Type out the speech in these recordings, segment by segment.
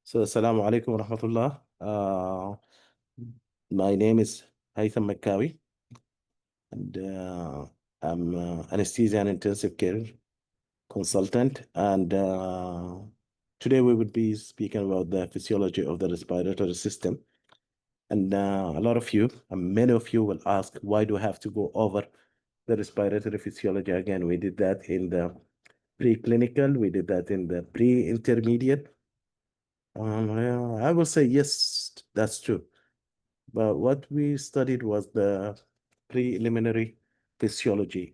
So, Assalamu alaikum wa rahmatullah. My name is Haitham Mekkawi, and I'm anesthesia and intensive care consultant. And today we would be speaking about the physiology of the respiratory system. And a lot of you, many of you will ask, why do I have to go over the respiratory physiology again? We did that in the preclinical, we did that in the pre-intermediate. I will say yes, that's true. But what we studied was the preliminary physiology,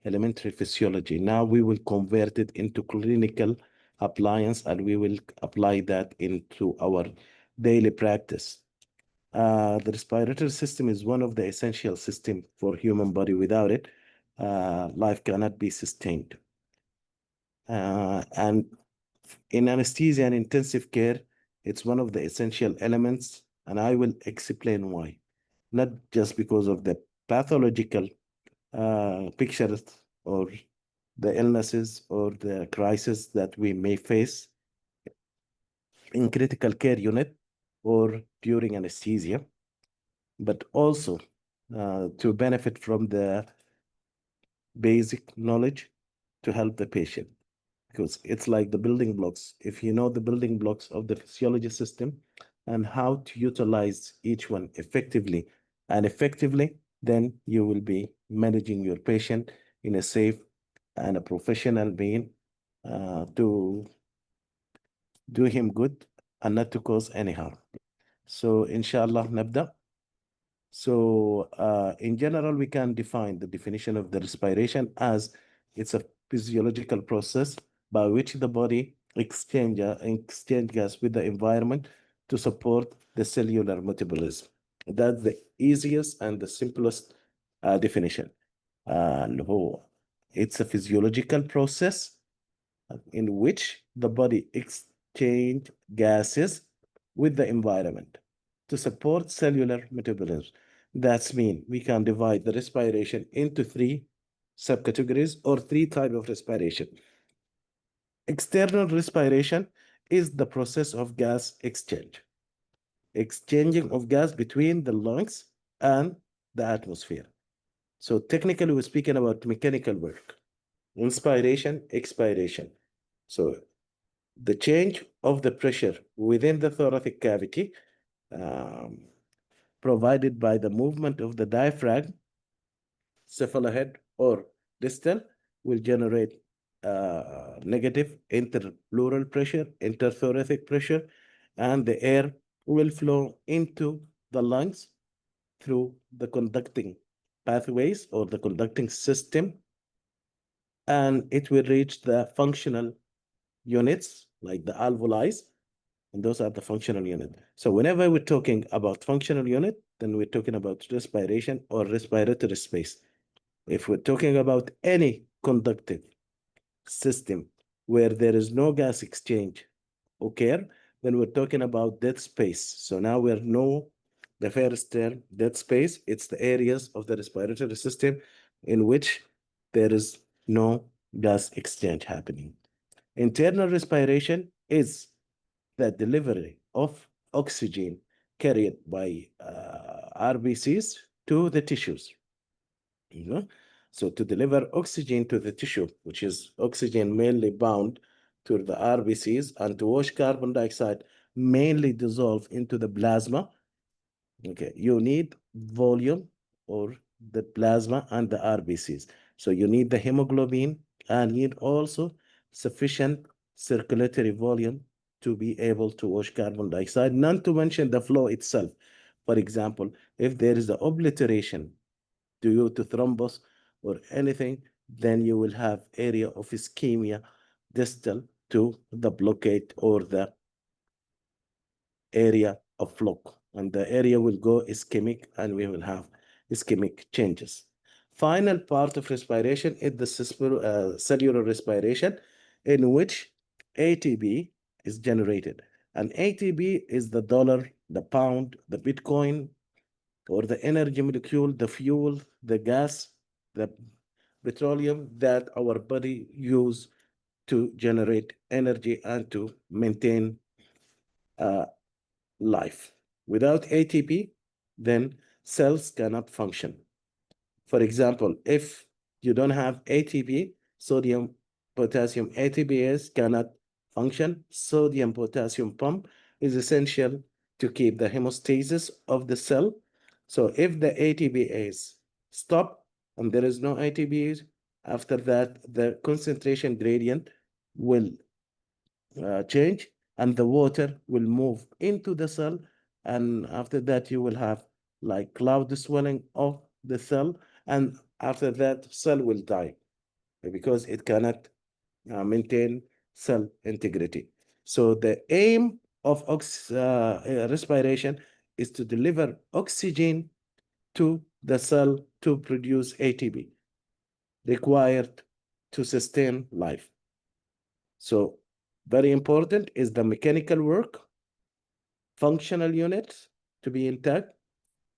elementary physiology. Now we will convert it into clinical appliance, and we will apply that into our daily practice. The respiratory system is one of the essential systems for human body. Without it, life cannot be sustained. And in anesthesia and intensive care, it's one of the essential elements, and I will explain why. Not just because of the pathological pictures or the illnesses or the crisis that we may face in critical care unit or during anesthesia, but also to benefit from the basic knowledge to help the patient. Because it's like the building blocks. If you know the building blocks of the physiology system and how to utilize each one effectively and effectively, then you will be managing your patient in a safe and a professional being to do him good and not to cause any harm. So, inshallah, nabda. So, in general, we can define the definition of the respiration as it's a physiological process by which the body exchange gas with the environment to support the cellular metabolism. That's the easiest and the simplest definition. اللي هو it's a physiological process in which the body exchange gases with the environment to support cellular metabolism. That's mean we can divide the respiration into three subcategories or three types of respiration. External respiration is the process of gas exchange, exchanging of gas between the lungs and the atmosphere. So technically, we're speaking about mechanical work, inspiration, expiration. So the change of the pressure within the thoracic cavity provided by the movement of the diaphragm, cephalohead, or distal will generate negative interpleural pressure, interthoracic pressure, and the air will flow into the lungs through the conducting pathways or the conducting system, and it will reach the functional units like the alveoli, and those are the functional unit. So whenever we're talking about functional unit, then we're talking about respiration or respiratory space. If we're talking about any conductive system where there is no gas exchange occur, then we're talking about dead space. So now we know the first term, dead space. It's the areas of the respiratory system in which there is no gas exchange happening. Internal respiration is the delivery of oxygen carried by RBCs to the tissues. You know? So to deliver oxygen to the tissue, which is oxygen mainly bound to the RBCs, and to wash carbon dioxide mainly dissolve into the plasma, okay, you need volume or the plasma and the RBCs. So you need the hemoglobin and need also sufficient circulatory volume to be able to wash carbon dioxide, not to mention the flow itself. For example, if there is an obliteration due to thrombus or anything, then you will have area of ischemia distal to the blockade or the area of flow, and the area will go ischemic, and we will have ischemic changes. Final part of respiration is the cellular respiration, in which ATP is generated. And ATP is the dollar, the pound, the Bitcoin, or the energy molecule, the fuel, the gas, the petroleum that our body use to generate energy and to maintain life. Without ATP, then cells cannot function. For example, if you don't have ATP, sodium, potassium ATPase cannot function. Sodium potassium pump is essential to keep the hemostasis of the cell. So if the ATPase stop and there is no ATPase, after that, the concentration gradient will change and the water will move into the cell. And after that, you will have like cloud swelling of the cell. And after that, cell will die because it cannot maintain cell integrity. So the aim of respiration is to deliver oxygen to the cell to produce ATP required to sustain life. So very important is the mechanical work, functional units to be intact.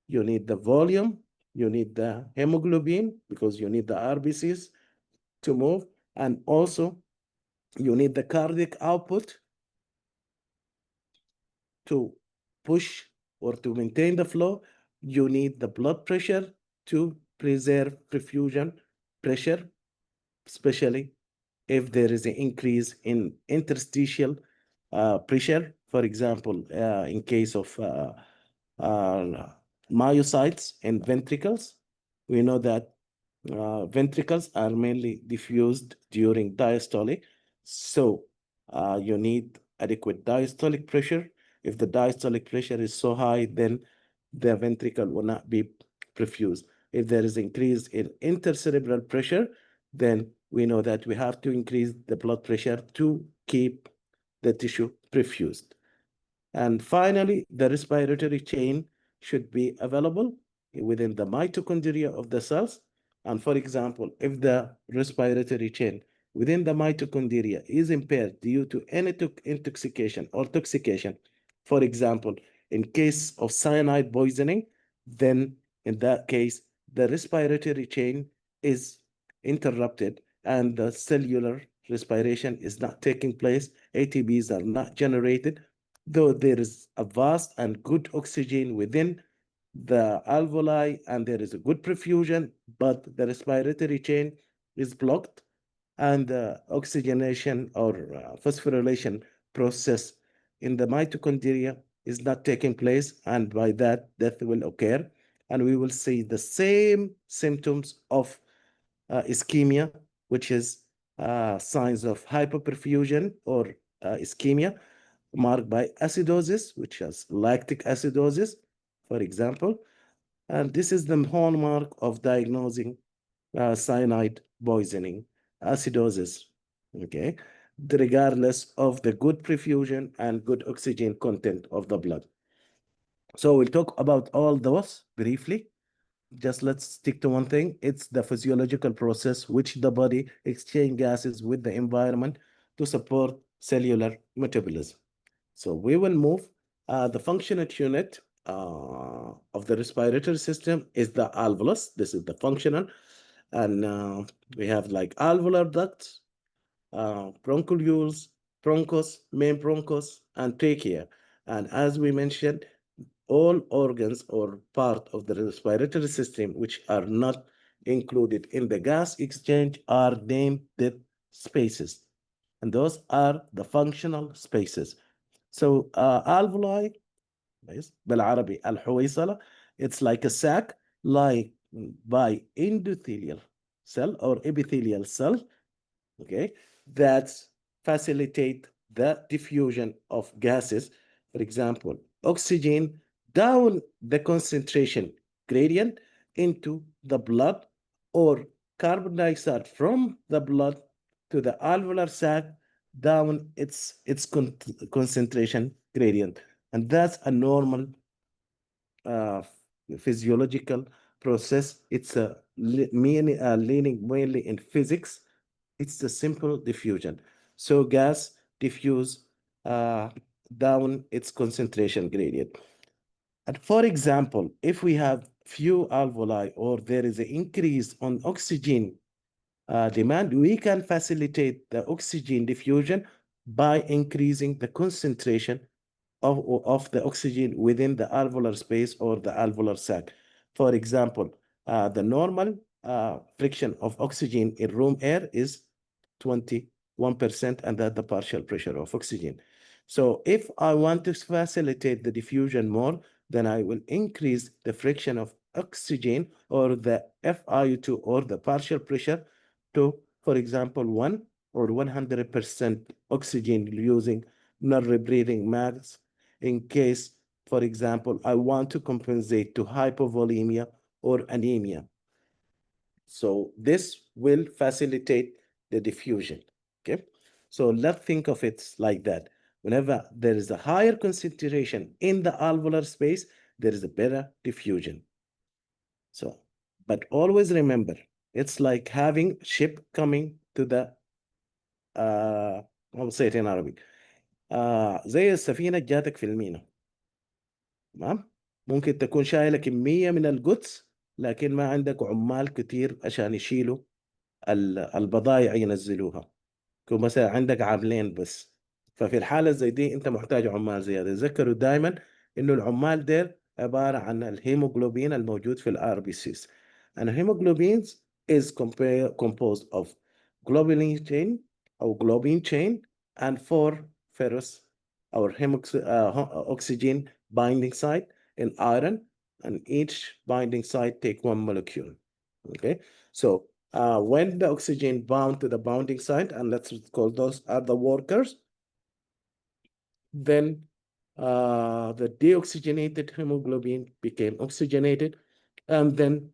You need the volume, you need the hemoglobin because you need the RBCs to move, and also you need the cardiac output to push or to maintain the flow. You need the blood pressure to preserve perfusion pressure, especially if there is an increase in interstitial pressure. For example, in case of myocytes and ventricles, we know that ventricles are mainly diffused during diastole. So you need adequate diastolic pressure. If the diastolic pressure is so high, then the ventricle will not be perfused. If there is increase in intercerebral pressure, then we know that we have to increase the blood pressure to keep the tissue perfused. And finally, the respiratory chain should be available within the mitochondria of the cells. And for example, if the respiratory chain within the mitochondria is impaired due to any intoxication or toxication, for example, in case of cyanide poisoning, then in that case, the respiratory chain is interrupted and the cellular respiration is not taking place. ATPs are not generated, though there is a vast and good oxygen within the alveoli and there is a good perfusion, but the respiratory chain is blocked and the oxygenation or phosphorylation process in the mitochondria is not taking place, and by that death will occur, and we will see the same symptoms of ischemia, which is signs of hypoperfusion or ischemia marked by acidosis, which is lactic acidosis, for example. And this is the hallmark of diagnosing cyanide poisoning, acidosis, okay, regardless of the good perfusion and good oxygen content of the blood. So we'll talk about all those briefly. Just let's stick to one thing. It's the physiological process which the body exchange gases with the environment to support cellular metabolism. So we will move. The functional unit of the respiratory system is the alveolus. This is the functional. And we have like alveolar ducts, bronchioles, bronchus, main bronchus, and trachea. And as we mentioned, all organs or part of the respiratory system which are not included in the gas exchange are named the spaces. And those are the functional spaces. So alveoli, بالعربي الحويصلة, it's like a sac like by endothelial cell or epithelial cell, okay, that facilitate the diffusion of gases. For example, oxygen down the concentration gradient into the blood, or carbon dioxide from the blood to the alveolar sac down its concentration gradient. And that's a normal physiological process. It's leaning mainly in physics. It's a simple diffusion. So gas diffuse down its concentration gradient. And for example, if we have few alveoli or there is an increase on oxygen demand, we can facilitate the oxygen diffusion by increasing the concentration of the oxygen within the alveolar space or the alveolar sac. For example, the normal friction of oxygen in room air is 21%, and that's the partial pressure of oxygen. So if I want to facilitate the diffusion more, then I will increase the friction of oxygen or the FiO2 or the partial pressure to, for example, 1 or 100% oxygen using non-rebreathing masks in case, for example, I want to compensate to hypovolemia or anemia. So this will facilitate the diffusion, okay? So let's think of it like that. Whenever there is a higher concentration in the alveolar space, there is a better diffusion. So, but always remember, it's like having ship coming to the, I'll say it in Arabic. زي السفينة جاتك في المينا. تمام؟ ممكن تكون شايلة كمية من القدس، لكن ما عندك عمال كتير عشان يشيلوا البضائع ينزلوها. يكون مثلا عندك عاملين بس، ففي الحالة زي دي انت محتاج عمال زيادة. تذكروا دائما انه العمال ديل عبارة عن الهيموغلوبين الموجود في الار بي سيز. And hemoglobin is composed of globulin chain or globin chain and 4 ferrous or oxygen binding site in iron, and each binding site take 1 molecule. Okay, so when the oxygen bound to the binding site, and let's call those are the workers, then the deoxygenated hemoglobin became oxygenated, and then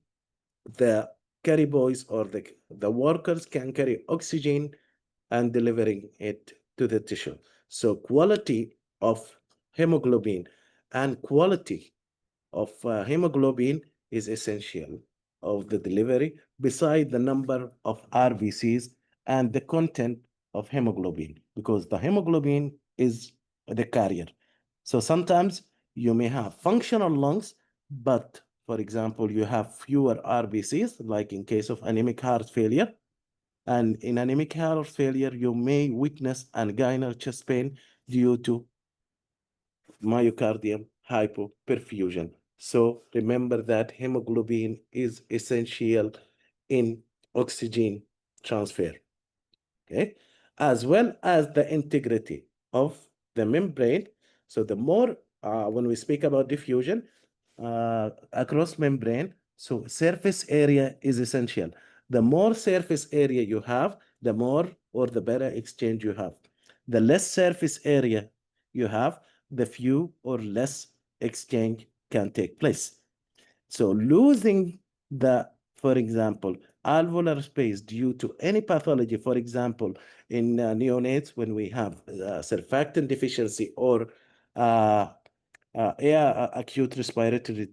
the carryboys or the workers can carry oxygen and delivering it to the tissue. So quality of hemoglobin and quality of hemoglobin is essential of the delivery, beside the number of RBCs and the content of hemoglobin, because the hemoglobin is the carrier. So sometimes you may have functional lungs, but for example, you have fewer RBCs, like in case of anemic heart failure. And in anemic heart failure, you may witness angina chest pain due to myocardium hypoperfusion. So remember that hemoglobin is essential in oxygen transfer, okay? As well as the integrity of the membrane. So the more, when we speak about diffusion across membrane, so surface area is essential. The more surface area you have, the more or the better exchange you have. The less surface area you have, the few or less exchange can take place. So losing the, for example, alveolar space due to any pathology, for example, in neonates, when we have surfactant deficiency or acute respiratory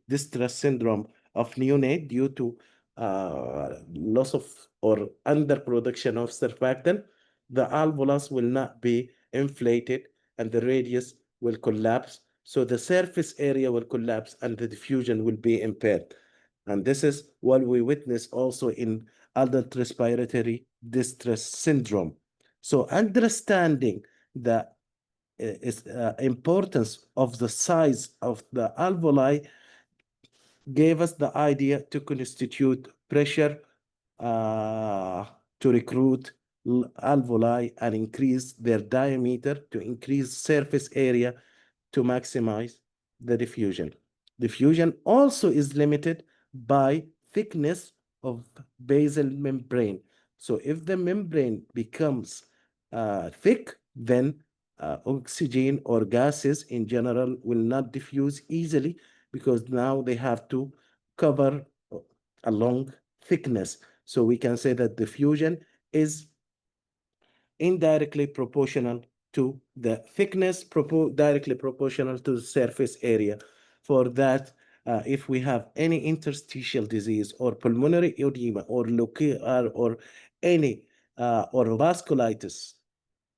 distress syndrome of neonate due to loss of or underproduction of surfactant, the alveolus will not be inflated and the radius will collapse. So the surface area will collapse and the diffusion will be impaired. And this is what we witness also in adult respiratory distress syndrome. So understanding the importance of the size of the alveoli gave us the idea to constitute pressure to recruit alveoli and increase their diameter to increase surface area to maximize the diffusion. Diffusion also is limited by thickness of basal membrane. So if the membrane becomes thick, then oxygen or gases in general will not diffuse easily, because now they have to cover a long thickness. So we can say that diffusion is indirectly proportional to the thickness, directly proportional to the surface area. For that, if we have any interstitial disease or pulmonary edema or or any or vasculitis,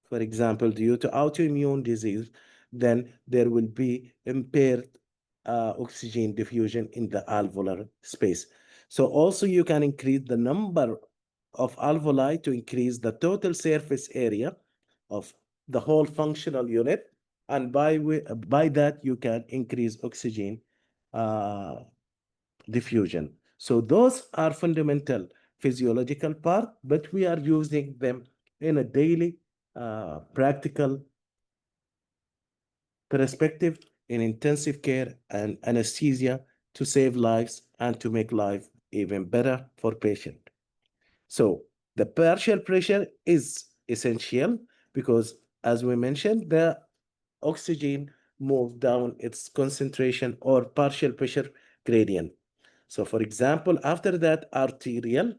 for example, due to autoimmune disease, then there will be impaired oxygen diffusion in the alveolar space. So also you can increase the number of alveoli to increase the total surface area of the whole functional unit. And by that, you can increase oxygen diffusion. So those are fundamental physiological part, but we are using them in a daily practical perspective in intensive care and anesthesia to save lives and to make life even better for patient. So the partial pressure is essential because, as we mentioned, the oxygen moves down its concentration or partial pressure gradient. So for example, after that arterial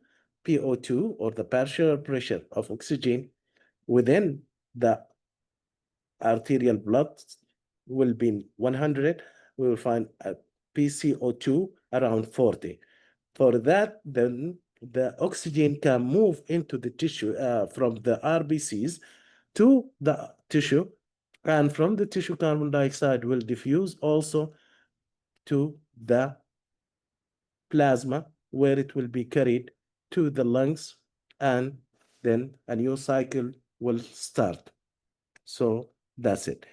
PO2 or the partial pressure of oxygen within the arterial blood will be 100, we will find a PCO2 around 40. For that, then the oxygen can move into the tissue from the RBCs to the tissue, and from the tissue carbon dioxide will diffuse also to the plasma, where it will be carried to the lungs, and then a new cycle will start. So that's it.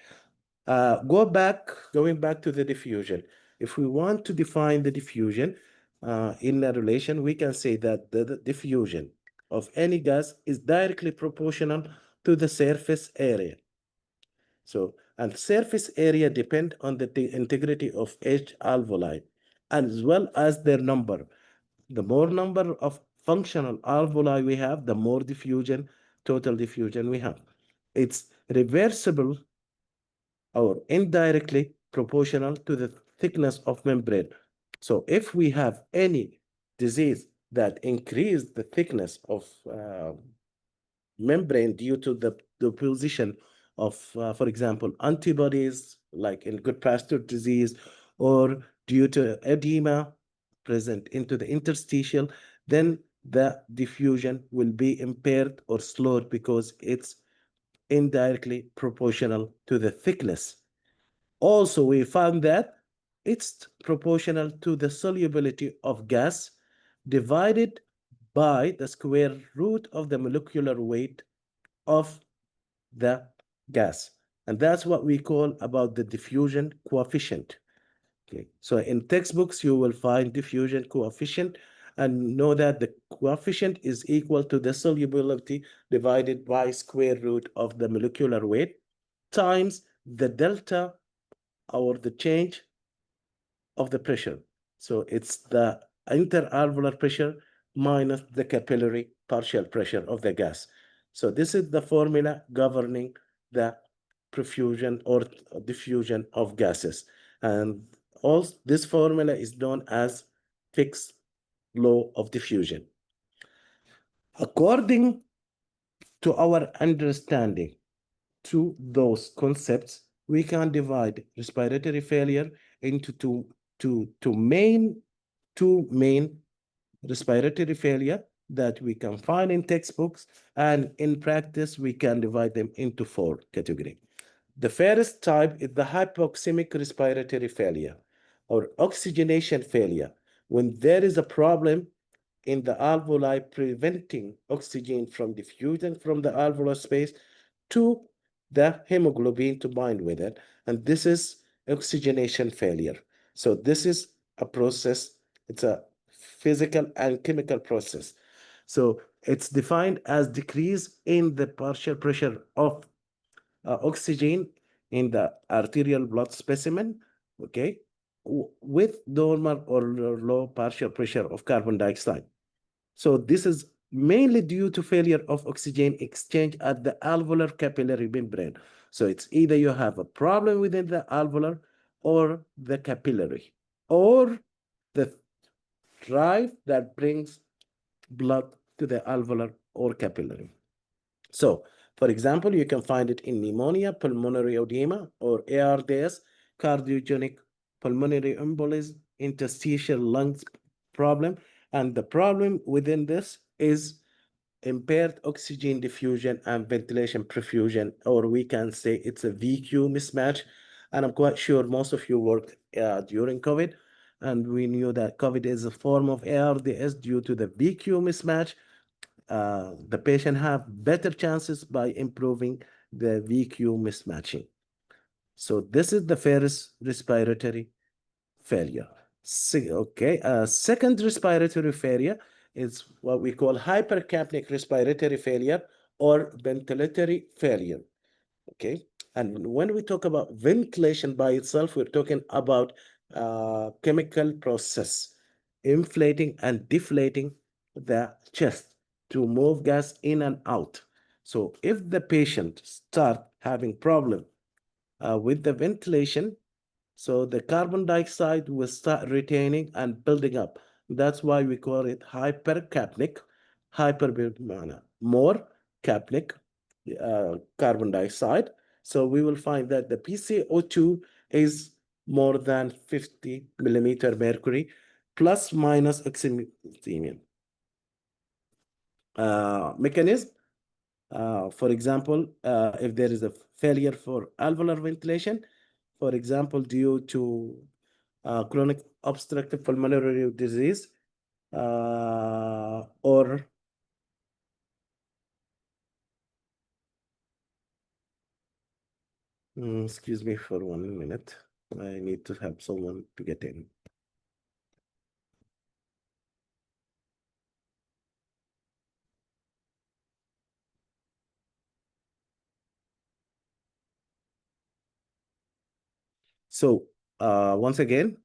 Going back to the diffusion. If we want to define the diffusion in a relation, we can say that the diffusion of any gas is directly proportional to the surface area. So, and surface area depend on the integrity of each alveoli, as well as their number. The more number of functional alveoli we have, the more diffusion, total diffusion we have. It's reversible or indirectly proportional to the thickness of membrane. So if we have any disease that increase the thickness of membrane due to the deposition of, for example, antibodies, like in Goodpasture disease, or due to edema present into the interstitial, then the diffusion will be impaired or slowed because it's indirectly proportional to the thickness. Also, we found that it's proportional to the solubility of gas divided by the square root of the molecular weight of the gas. And that's what we call about the diffusion coefficient. Okay. So in textbooks, you will find diffusion coefficient and know that the coefficient is equal to the solubility divided by square root of the molecular weight times the delta or the change of the pressure. So it's the interalveolar pressure minus the capillary partial pressure of the gas. So this is the formula governing the profusion or diffusion of gases. And also this formula is known as Fick's law of diffusion. According to our understanding to those concepts, we can divide respiratory failure into two main respiratory failure that we can find in textbooks, and in practice, we can divide them into 4 categories. The first type is the hypoxemic respiratory failure or oxygenation failure, when there is a problem in the alveoli preventing oxygen from diffusing from the alveolar space to the hemoglobin to bind with it. And this is oxygenation failure. So this is a process, it's a physical and chemical process. So it's defined as decrease in the partial pressure of oxygen in the arterial blood specimen, okay, with normal or low partial pressure of carbon dioxide. So this is mainly due to failure of oxygen exchange at the alveolar capillary membrane. So it's either you have a problem within the alveolar or the capillary, or the drive that brings blood to the alveolar or capillary. So, for example, you can find it in pneumonia, pulmonary edema, or ARDS, cardiogenic pulmonary embolism, interstitial lungs problem. And the problem within this is impaired oxygen diffusion and ventilation perfusion, or we can say it's a VQ mismatch. And I'm quite sure most of you worked during COVID. and we knew that COVID is a form of ARDS due to the VQ mismatch. The patient have better chances by improving the VQ mismatching. So this is the first respiratory failure. Second respiratory failure is what we call hypercapnic respiratory failure or ventilatory failure. Okay, and when we talk about ventilation by itself, we're talking about chemical process, inflating and deflating the chest to move gas in and out. So if the patient start having problem with the ventilation, so the carbon dioxide will start retaining and building up. That's why we call it hypercapnic, more capnic carbon dioxide. So we will find that the PCO2 is more than 50 millimeter mercury, plus minus oxygen. Mechanism, for example, if there is a failure for alveolar ventilation, for example, due to chronic obstructive pulmonary disease or excuse me for 1 minute. I need to have someone to get in. So once again,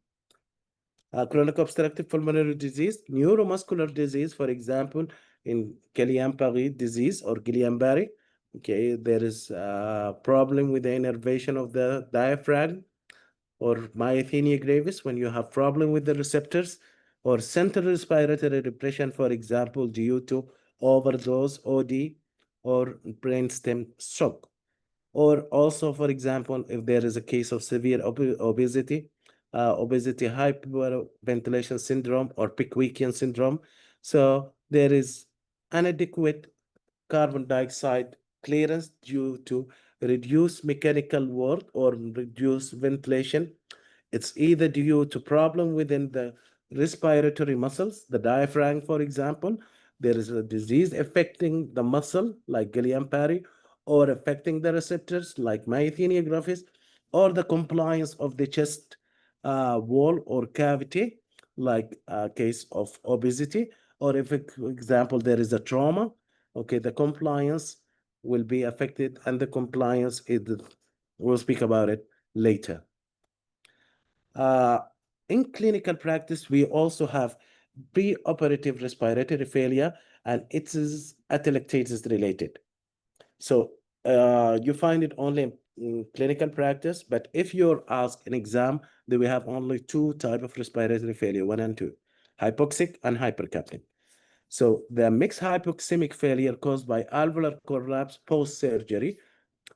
chronic obstructive pulmonary disease, neuromuscular disease, for example, in Guillain-Barré disease or Guillain-Barré, okay, there is a problem with the innervation of the diaphragm, or myasthenia gravis when you have problem with the receptors, or central respiratory depression, for example, due to overdose, OD, or brainstem stroke. Or also, for example, if there is a case of severe obesity, obesity hyperventilation syndrome or Pickwickian syndrome. So there is inadequate carbon dioxide clearance due to reduced mechanical work or reduced ventilation. It's either due to problem within the respiratory muscles, the diaphragm, for example. There is a disease affecting the muscle like Guillain-Barré, or affecting the receptors like myasthenia gravis, or the compliance of the chest wall or cavity, like a case of obesity, or if, for example, there is a trauma, okay, the compliance will be affected, and the compliance is, we'll speak about it later. In clinical practice, we also have preoperative respiratory failure, and it is atelectasis related. So you find it only in clinical practice, but if you're asked an exam, then we have only two types of respiratory failure, 1 and 2, hypoxic and hypercapnic. So the mixed hypoxemic failure caused by alveolar collapse post-surgery.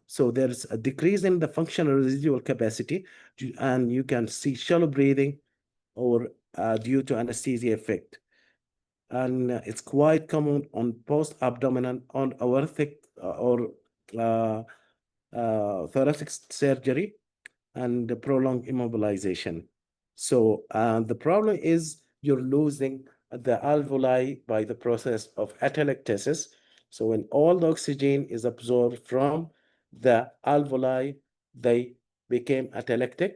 So there's a decrease in the functional residual capacity, and you can see shallow breathing or due to anesthesia effect. And it's quite common on post-abdominal, on aortic or thoracic surgery, and the prolonged immobilization. So the problem is you're losing the alveoli by the process of atelectasis. So when all the oxygen is absorbed from the alveoli, they became atelectic,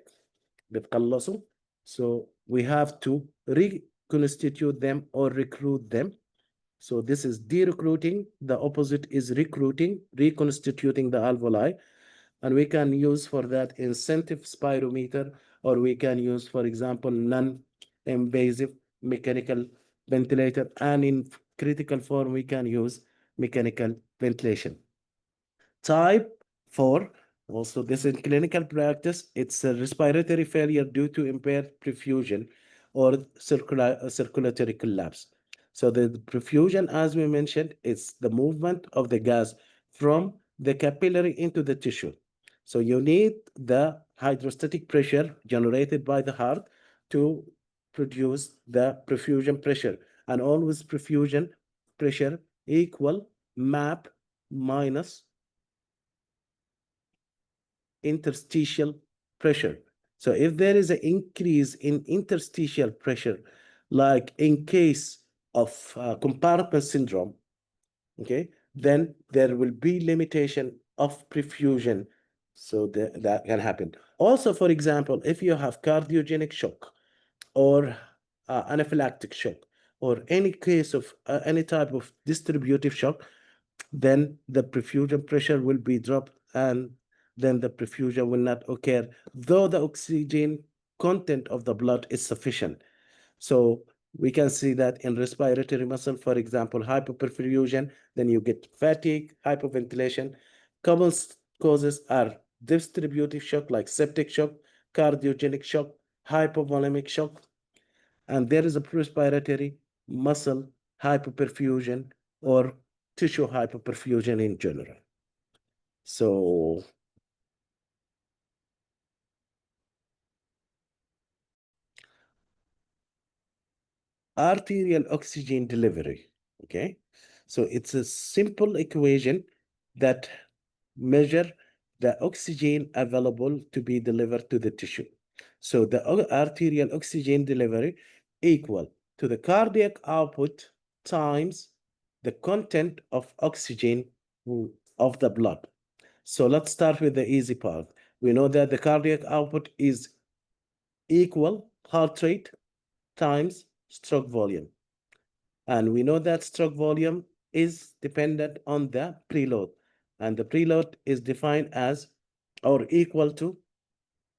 بتقلصوا. So we have to reconstitute them or recruit them. So this is de-recruiting. The opposite is recruiting, reconstituting the alveoli. And we can use for that incentive spirometer, or we can use, for example, non-invasive mechanical ventilator. And in critical form, we can use mechanical ventilation. Type 4, also this in clinical practice, it's a respiratory failure due to impaired perfusion or circulatory collapse. So the perfusion, as we mentioned, is the movement of the gas from the capillary into the tissue. So you need the hydrostatic pressure generated by the heart to produce the perfusion pressure. And always perfusion pressure equal MAP minus interstitial pressure. So if there is an increase in interstitial pressure, like in case of compartment syndrome, okay, then there will be limitation of perfusion. So that can happen. Also, for example, if you have cardiogenic shock or anaphylactic shock or any case of any type of distributive shock, then the perfusion pressure will be dropped and then the perfusion will not occur, though the oxygen content of the blood is sufficient. So we can see that in respiratory muscle, for example, hypoperfusion, then you get fatigue, hypoventilation. Common causes are distributive shock like septic shock, cardiogenic shock, hypovolemic shock, and there is a respiratory muscle hypoperfusion or tissue hypoperfusion in general. So arterial oxygen delivery, okay? So it's a simple equation that measure the oxygen available to be delivered to the tissue. So the arterial oxygen delivery equal to the cardiac output times the content of oxygen of the blood. So let's start with the easy part. We know that the cardiac output is equal heart rate times stroke volume. And we know that stroke volume is dependent on the preload. And the preload is defined as or equal to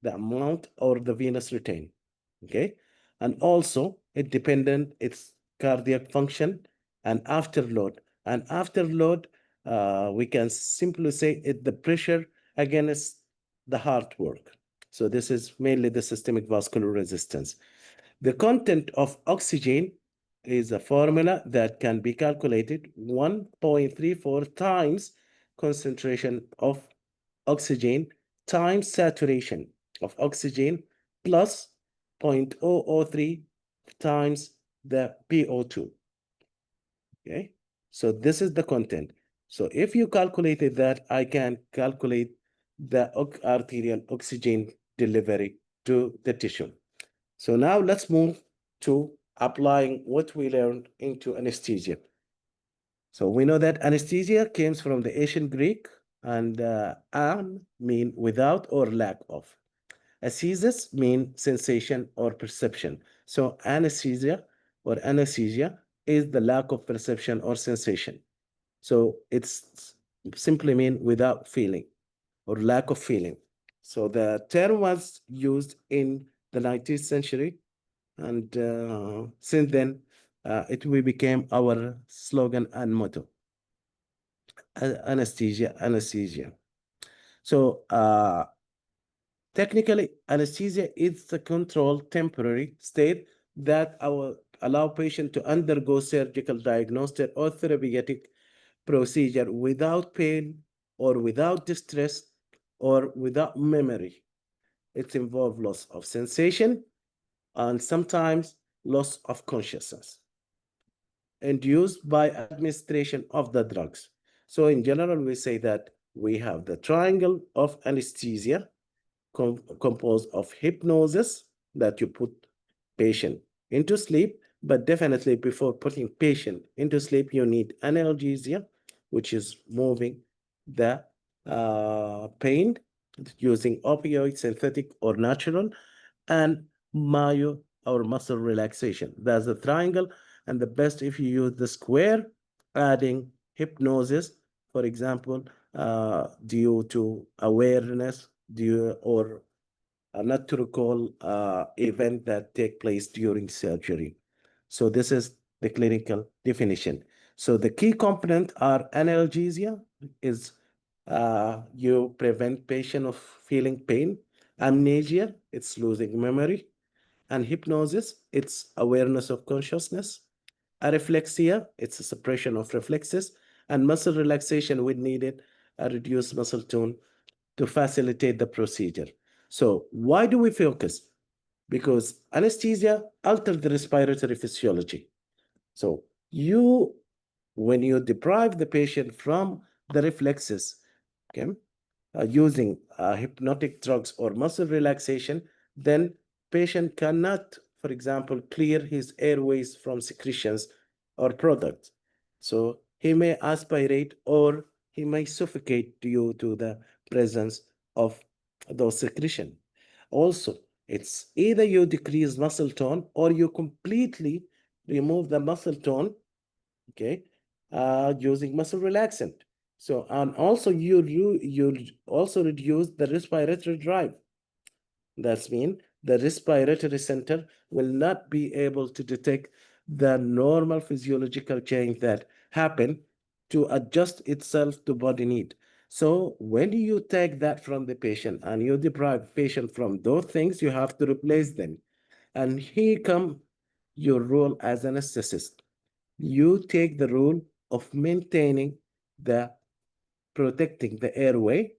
the amount or the venous retain. Okay. And also it dependent its cardiac function and afterload. And afterload, we can simply say it the pressure against the heart work. So this is mainly the systemic vascular resistance. The content of oxygen is a formula that can be calculated 1.34 times concentration of oxygen times saturation of oxygen plus 0.003 times the PO2. Okay, so this is the content. So if you calculated that, I can calculate the arterial oxygen delivery to the tissue. So now let's move to applying what we learned into anesthesia. So we know that anesthesia comes from the ancient Greek and an mean without or lack of. Asthesis mean sensation or perception. So anesthesia or anesthesia is the lack of perception or sensation. So it's simply mean without feeling or lack of feeling. So the term was used in the 19th century, and since then it became our slogan and motto. Anesthesia, anesthesia. So technically, anesthesia is the controlled temporary state that allow patient to undergo surgical diagnostic or therapeutic procedure without pain or without distress or without memory. It involves loss of sensation and sometimes loss of consciousness induced by administration of the drugs. So in general, we say that we have the triangle of anesthesia composed of hypnosis that you put patient into sleep, but definitely before putting patient into sleep, you need analgesia, which is moving the pain using opioid, synthetic or natural, and myo or muscle relaxation. That's the triangle. And the best if you use the square, adding hypnosis, for example, due to awareness, or not to recall event that take place during surgery. So this is the clinical definition. So the key component are analgesia is you prevent patient of feeling pain. Amnesia, it's losing memory. And hypnosis, it's awareness of consciousness. Areflexia, it's a suppression of reflexes. And muscle relaxation when needed, a reduced muscle tone to facilitate the procedure. So why do we focus? Because anesthesia alters the respiratory physiology. So when you deprive the patient from the reflexes, okay, using hypnotic drugs or muscle relaxation, then patient cannot, for example, clear his airways from secretions or products. So he may aspirate or he may suffocate due to the presence of those secretion. Also, it's either you decrease muscle tone or you completely remove the muscle tone, okay, using muscle relaxant. So, and also you also reduce the respiratory drive. That's mean the respiratory center will not be able to detect the normal physiological change that happen to adjust itself to body need. So when you take that from the patient and you deprive patient from those things, you have to replace them. And here come your role as an anesthetist. You take the role of maintaining the protecting the airway,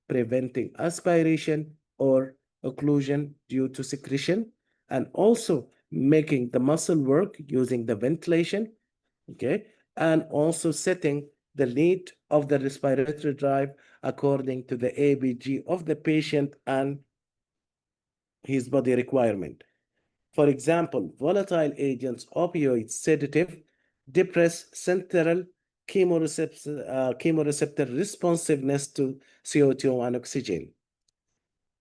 preventing aspiration or occlusion due to secretion, and also making the muscle work using the ventilation, okay, and also setting the need of the respiratory drive according to the ABG of the patient and his body requirement. For example, volatile agents, opioids, sedative, depress central chemoreceptor responsiveness to CO2 and oxygen.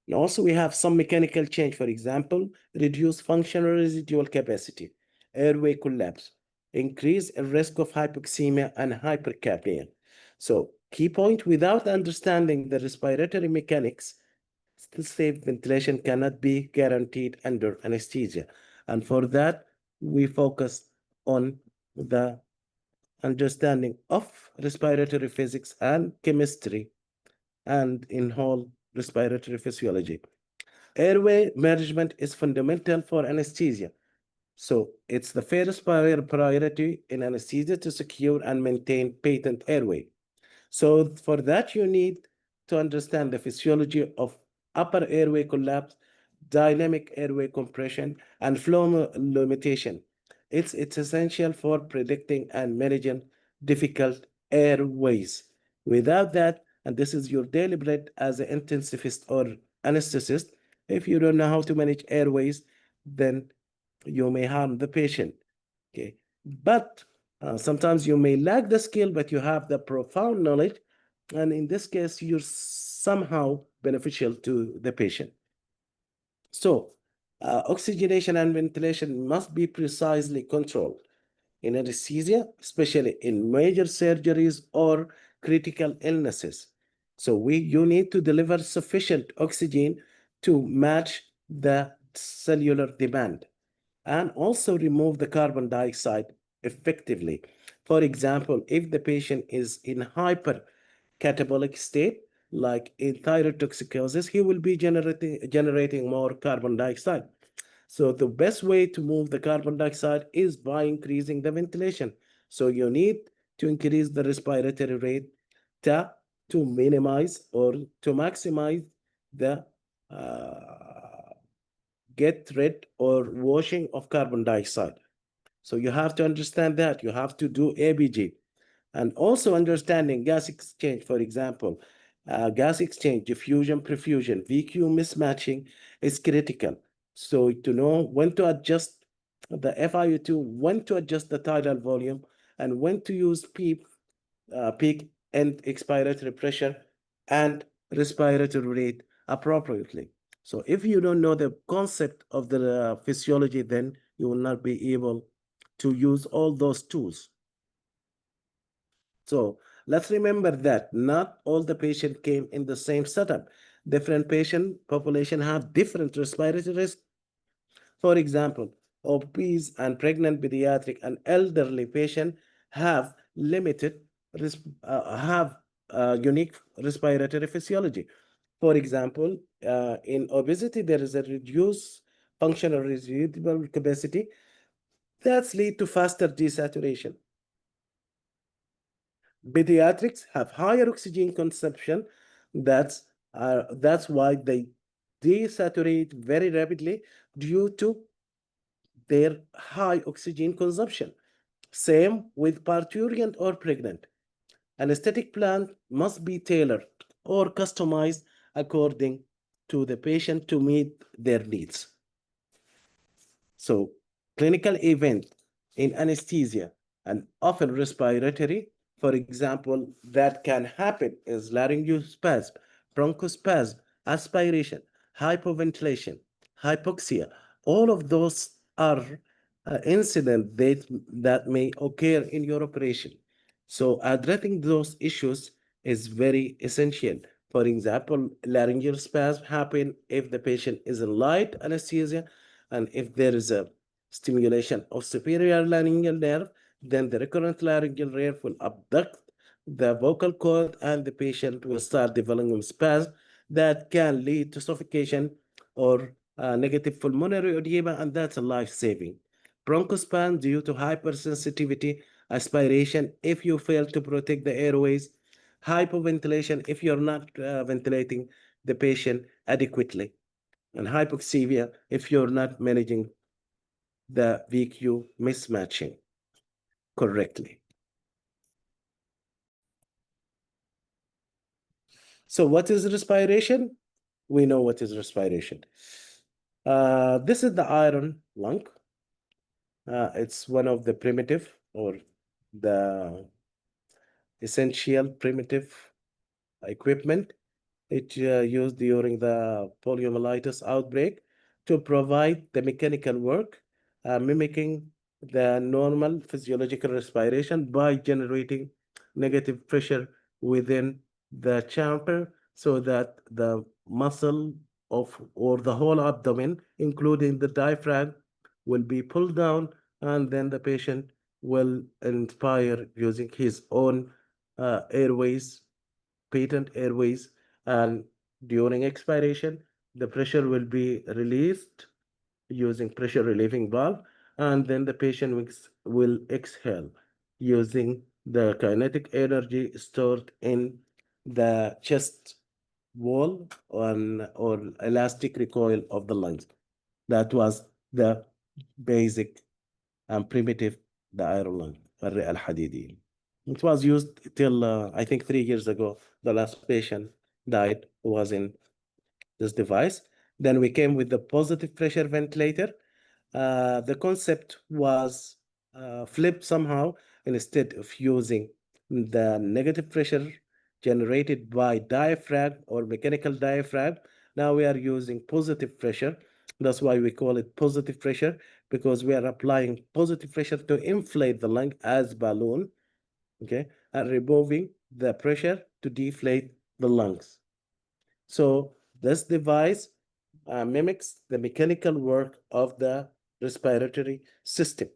And also, we have some mechanical change, for example, reduce functional residual capacity, airway collapse, increase a risk of hypoxemia and hypercapnia. So, key point, without understanding the respiratory mechanics, safe ventilation cannot be guaranteed under anesthesia. And for that, we focus on the understanding of respiratory physics and chemistry and in whole respiratory physiology. Airway management is fundamental for anesthesia. So it's the first priority in anesthesia to secure and maintain patent airway. So for that, you need to understand the physiology of upper airway collapse, dynamic airway compression, and flow limitation. It's essential for predicting and managing difficult airways. Without that, and this is your daily bread as an intensivist or anesthetist, if you don't know how to manage airways, then you may harm the patient. Okay, but sometimes you may lack the skill, but you have the profound knowledge, and in this case, you're somehow beneficial to the patient. So, oxygenation and ventilation must be precisely controlled in anesthesia, especially in major surgeries or critical illnesses. So you need to deliver sufficient oxygen to match the cellular demand and also remove the carbon dioxide effectively. For example, if the patient is in hypercatabolic state, like in thyrotoxicosis, he will be generating more carbon dioxide. So the best way to move the carbon dioxide is by increasing the ventilation. So you need to increase the respiratory rate to minimize or to maximize the get rid or washing of carbon dioxide. So you have to understand that. You have to do ABG. And also understanding gas exchange, for example, gas exchange, diffusion, perfusion, VQ mismatching is critical. So to know when to adjust the FiO2, when to adjust the tidal volume, and when to use peak and expiratory pressure and respiratory rate appropriately. So if you don't know the concept of the physiology, then you will not be able to use all those tools. So let's remember that not all the patients came in the same setup. Different patient population have different respiratory risk. For example, obese and pregnant pediatric and elderly patient have unique respiratory physiology. For example, in obesity, there is a reduced functional residual capacity that lead to faster desaturation. Pediatrics have higher oxygen consumption. That's why they desaturate very rapidly due to their high oxygen consumption. Same with parturient or pregnant. Anesthetic plan must be tailored or customized according to the patient to meet their needs. So clinical event in anesthesia and often respiratory, for example, that can happen is laryngospasm, bronchospasm, aspiration, hypoventilation, hypoxia. All of those are incidents that may occur in your operation. So addressing those issues is very essential. For example, laryngeal spasm happen if the patient is in light anesthesia, and if there is a stimulation of superior laryngeal nerve, then the recurrent laryngeal nerve will abduct the vocal cord and the patient will start developing spasm that can lead to suffocation or negative pulmonary edema, and that's a life-saving. Bronchospasm due to hypersensitivity, aspiration if you fail to protect the airways, hypoventilation if you're not ventilating the patient adequately, and hypoxemia if you're not managing the VQ mismatching correctly. So what is respiration? We know what is respiration. This is the iron lung. It's one of the primitive or the essential primitive equipment. It used during the poliomyelitis outbreak to provide the mechanical work, mimicking the normal physiological respiration by generating negative pressure within the chamber so that the muscle of or the whole abdomen, including the diaphragm, will be pulled down, and then the patient will inspire using his own airways, patent airways, and during expiration, the pressure will be released using pressure relieving valve, and then the patient will exhale using the kinetic energy stored in the chest wall or elastic recoil of the lungs. That was the basic and primitive the iron lung, الرئة الحديدية. It was used till I think 3 years ago. The last patient died who was in this device. Then we came with the positive pressure ventilator. The concept was flipped somehow. Instead of using the negative pressure generated by diaphragm or mechanical diaphragm, now we are using positive pressure. That's why we call it positive pressure, because we are applying positive pressure to inflate the lung as balloon, okay, and removing the pressure to deflate the lungs. So this device mimics the mechanical work of the respiratory system.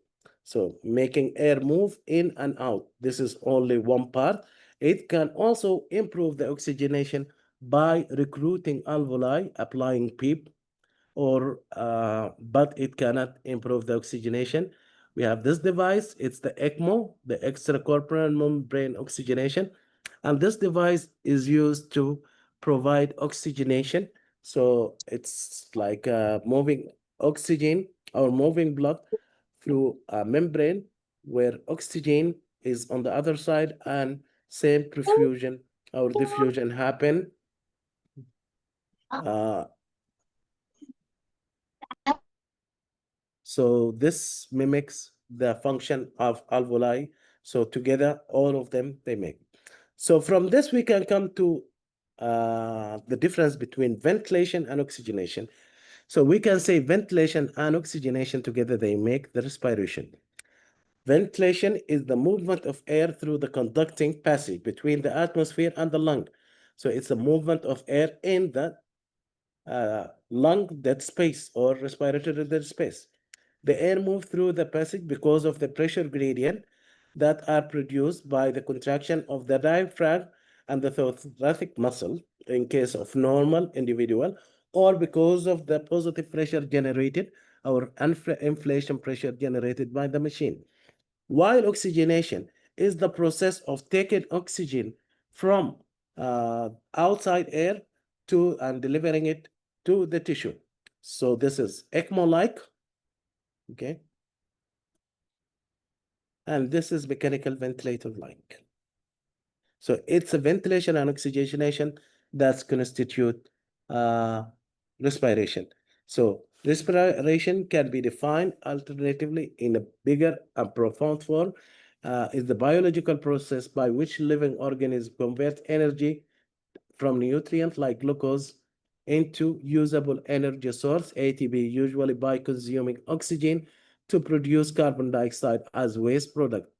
So making air move in and out. This is only one part. It can also improve the oxygenation by recruiting alveoli, applying PEEP, but it cannot improve the oxygenation. We have this device. It's the ECMO, the extracorporeal membrane oxygenation. And this device is used to provide oxygenation. So it's like moving oxygen or moving blood through a membrane where oxygen is on the other side, and same perfusion or diffusion happen. So this mimics the function of alveoli. So together, all of them, they make. So from this, we can come to the difference between ventilation and oxygenation. So we can say ventilation and oxygenation together, they make the respiration. Ventilation is the movement of air through the conducting passage between the atmosphere and the lung. So it's a movement of air in the lung dead space or respiratory dead space. The air moves through the passage because of the pressure gradient that are produced by the contraction of the diaphragm and the thoracic muscle in case of normal individual, or because of the positive pressure generated or inflation pressure generated by the machine. While oxygenation is the process of taking oxygen from outside air to and delivering it to the tissue. So this is ECMO-like, okay? And this is mechanical ventilator-like. So it's a ventilation and oxygenation that's constitute respiration. So respiration can be defined alternatively in a bigger and profound form. Is the biological process by which living organisms convert energy from nutrients like glucose into usable energy source, ATP, usually by consuming oxygen to produce carbon dioxide as waste product.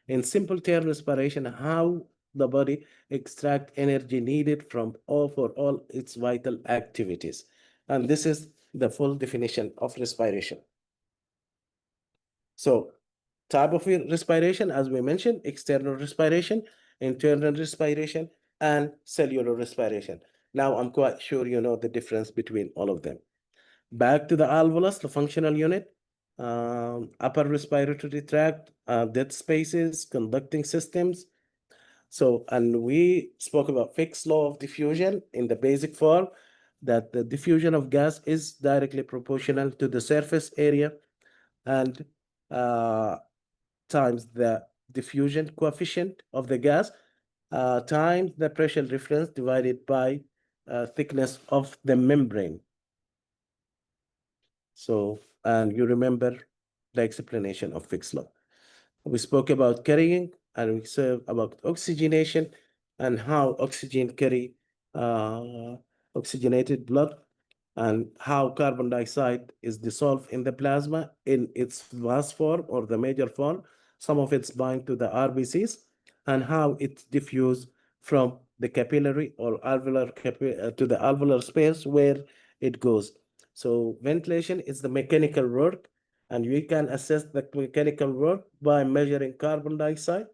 In simple terms, respiration, how the body extract energy needed from for all its vital activities. And this is the full definition of respiration. So type of respiration, as we mentioned, external respiration, internal respiration, and cellular respiration. Now, I'm quite sure you know the difference between all of them. Back to the alveolus, the functional unit, upper respiratory tract, dead spaces, conducting systems. So, and we spoke about Fick's law of diffusion in the basic form, that the diffusion of gas is directly proportional to the surface area and times the diffusion coefficient of the gas times the pressure difference divided by thickness of the membrane. So, and you remember the explanation of Fick's law. We spoke about carrying, and we said about oxygenation and how oxygen carry oxygenated blood, and how carbon dioxide is dissolved in the plasma in its vast form or the major form. Some of it's bind to the RBCs, and how it diffuse from the capillary or alveolar to the alveolar space where it goes. So ventilation is the mechanical work, and we can assess the mechanical work by measuring carbon dioxide.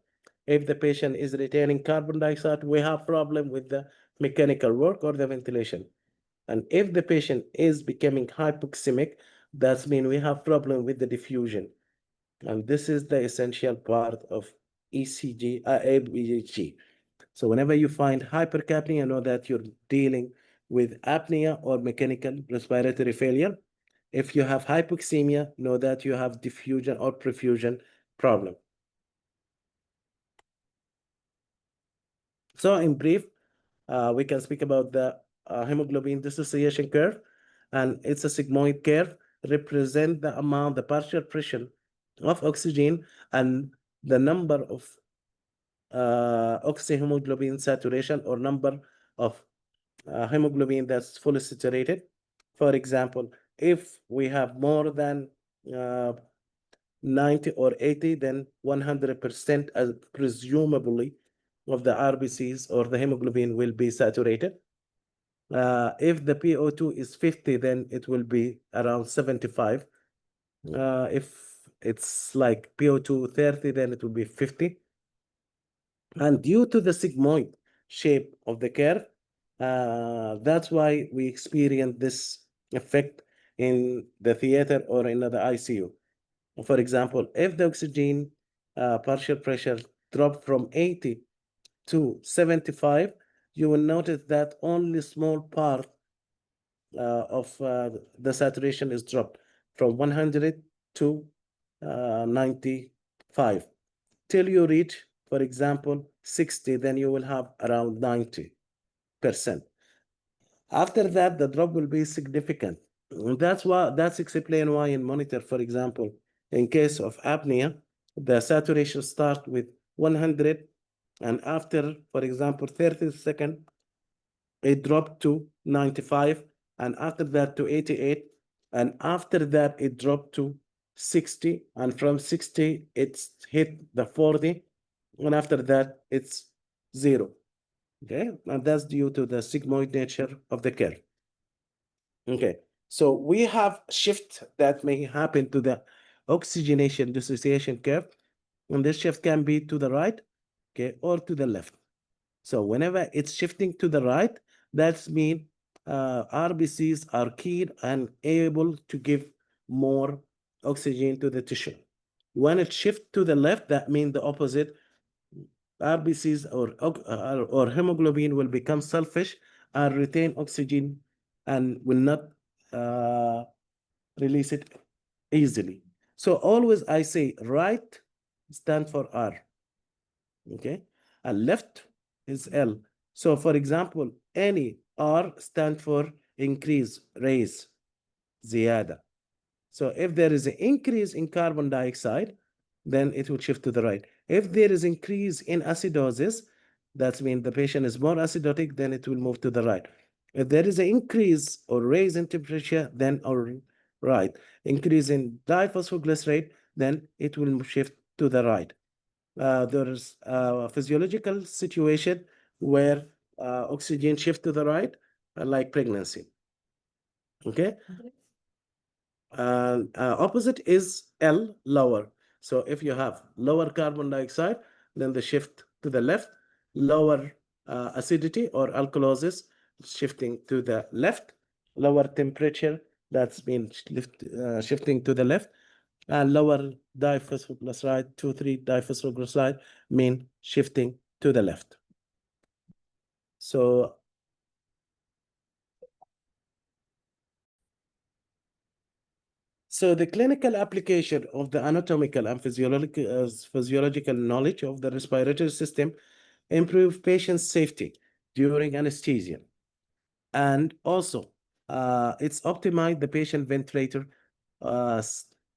If the patient is retaining carbon dioxide, we have problem with the mechanical work or the ventilation. And if the patient is becoming hypoxemic, that means we have problem with the diffusion. And this is the essential part of ECG, ABG. So whenever you find hypercapnia, know that you're dealing with apnea or mechanical respiratory failure. If you have hypoxemia, know that you have diffusion or perfusion problem. So in brief, we can speak about the hemoglobin dissociation curve, and it's a sigmoid curve, represent the amount, the partial pressure of oxygen and the number of oxyhemoglobin saturation or number of hemoglobin that's fully saturated. For example, if we have more than 90 or 80, then 100% as presumably of the RBCs or the hemoglobin will be saturated. If the PO2 is 50, then it will be around 75. If it's like PO2 30, then it will be 50. And due to the sigmoid shape of the curve, that's why we experience this effect in the theater or in the ICU. For example, if the oxygen partial pressure drop from 80 to 75, you will notice that only small part of the saturation is dropped from 100 to 95. Till you reach, for example, 60, then you will have around 90%. After that, the drop will be significant. That's explain why in monitor, for example, in case of apnea, the saturation starts with 100, and after, for example, 30 seconds, it dropped to 95, and after that to 88, and after that it dropped to 60, and from 60 it's hit the 40, and after that it's 0. Okay, and that's due to the sigmoid nature of the curve. Okay, so we have shift that may happen to the oxygenation dissociation curve, and this shift can be to the right, okay, or to the left. So whenever it's shifting to the right, that means RBCs are keen and able to give more oxygen to the tissue. When it shifts to the left, that means the opposite. RBCs or hemoglobin will become selfish and retain oxygen and will not release it easily. So always I say right stand for R, okay, and left is L. So for example, any R stand for increase, raise, زيادة. So if there is an increase in carbon dioxide, then it will shift to the right. If there is increase in acidosis, that means the patient is more acidotic, then it will move to the right. If there is an increase or raise in temperature, then or right. Increase in diphosphoglycerate, then it will shift to the right. There is a physiological situation where oxygen shift to the right, like pregnancy. Okay. Opposite is L, lower. So if you have lower carbon dioxide, then the shift to the left, lower acidity or alkalosis, shifting to the left, lower temperature, that's been shifting to the left, and lower diphosphoglyceride, 2,3-diphosphoglyceride, mean shifting to the left. So the clinical application of the anatomical and physiological knowledge of the respiratory system improve patient safety during anesthesia. And also, it's optimize the patient ventilator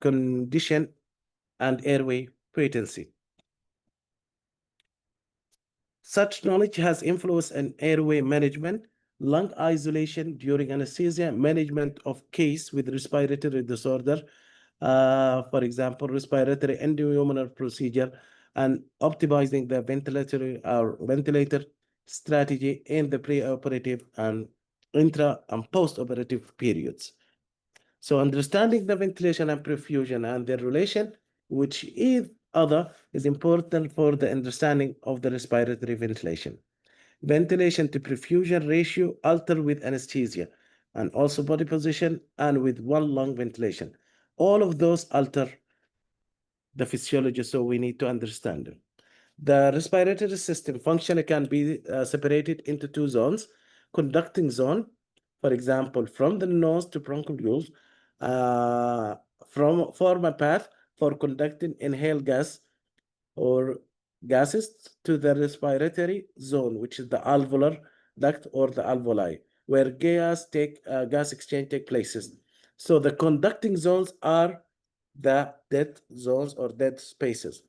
condition and airway patency. Such knowledge has influence in airway management, lung isolation during anesthesia, management of case with respiratory disorder, for example, respiratory endopulmonary procedure, and optimizing the ventilator strategy in the preoperative and intra and post-operative periods. So understanding the ventilation and perfusion and their relation, which each other, is important for the understanding of the respiratory ventilation. Ventilation to perfusion ratio alter with anesthesia, and also body position and with one lung ventilation. All of those alter the physiology, so we need to understand them. The respiratory system function can be separated into two zones. Conducting zone, for example, from the nose to bronchioles, form a path for conducting inhaled gas or gases to the respiratory zone, which is the alveolar duct or the alveoli, where gas exchange take places. So the conducting zones are the dead zones or dead spaces.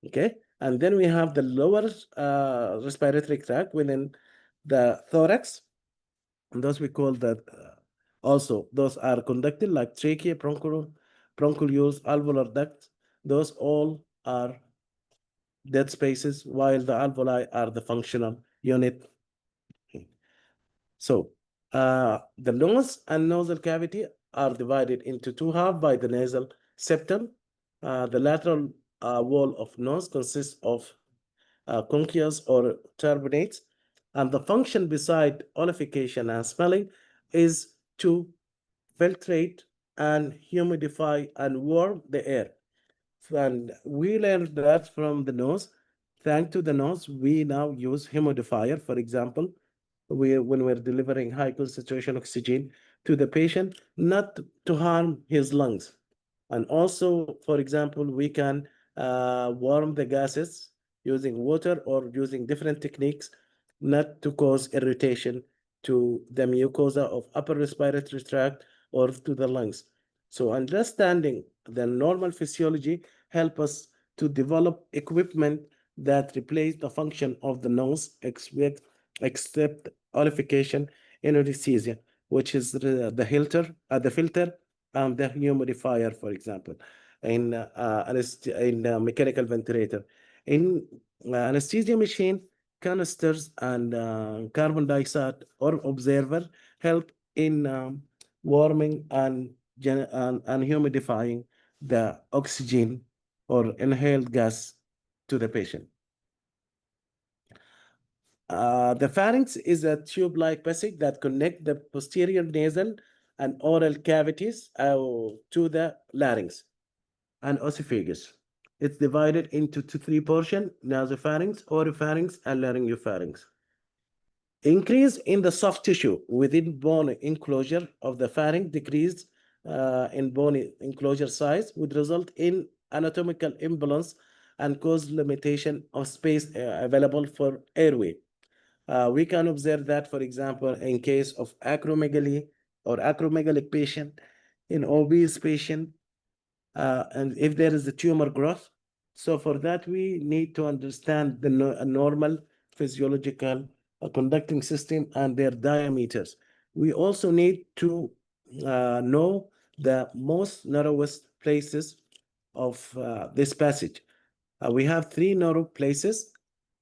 Okay, and then we have the lower respiratory tract within the thorax, and those we call that also those are conducted, like trachea, bronchioles, alveolar duct. Those all are dead spaces, while the alveoli are the functional unit. So the nose and nasal cavity are divided into two halves by the nasal septum. The lateral wall of nose consists of conchias or turbinates, and the function beside olification and smelling is to filtrate and humidify and warm the air. And we learned that from the nose. Thanks to the nose, we now use humidifier. For example, when we're delivering high concentration oxygen to the patient, not to harm his lungs. And also, for example, we can warm the gases using water or using different techniques, not to cause irritation to the mucosa of upper respiratory tract or to the lungs. So understanding the normal physiology help us to develop equipment that replace the function of the nose, except olification in anesthesia, which is the filter and the humidifier, for example, in mechanical ventilator. In anesthesia machine, canisters and carbon dioxide or observer help in warming and humidifying the oxygen or inhaled gas to the patient. The pharynx is a tube-like passage that connects the posterior nasal and oral cavities to the larynx and esophagus. It's divided into three portions: nasopharynx, oropharynx, and laryngopharynx. Increase in the soft tissue within bone enclosure of the pharynx, decrease in bone enclosure size would result in anatomical imbalance and cause limitation of space available for airway. We can observe that, for example, in case of acromegaly or acromegalic patient, in obese patient, and if there is a tumor growth. So for that, we need to understand the normal physiological conducting system and their diameters. We also need to know the most narrowest places of this passage. We have three narrow places.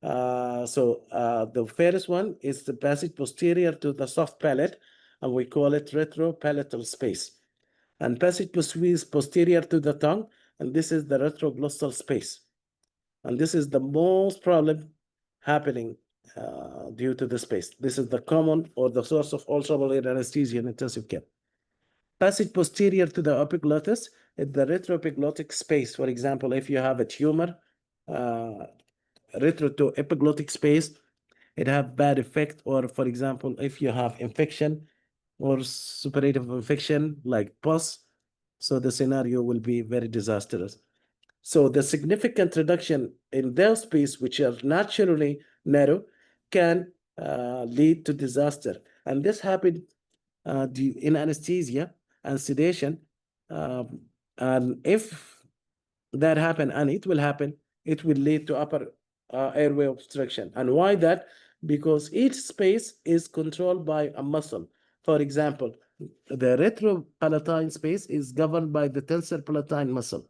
The first one is the passage posterior to the soft palate, and we call it retropalatal space. And passage posterior to the tongue, and this is the retroglossal space. And this is the most problem happening due to the space. This is the common or the source of all trouble in anesthesia in intensive care. Passage posterior to the epiglottis is the retroepiglottic space. For example, if you have a tumor, retro to epiglottic space, it have bad effect. Or for example, if you have infection or suppurative infection like pus, so the scenario will be very disastrous. So the significant reduction in their space, which are naturally narrow, can lead to disaster. And this happened in anesthesia and sedation. And if that happen, and it will happen, it will lead to upper airway obstruction. And why that? Because each space is controlled by a muscle. For example, the retropalatine space is governed by the tensor palatine muscle.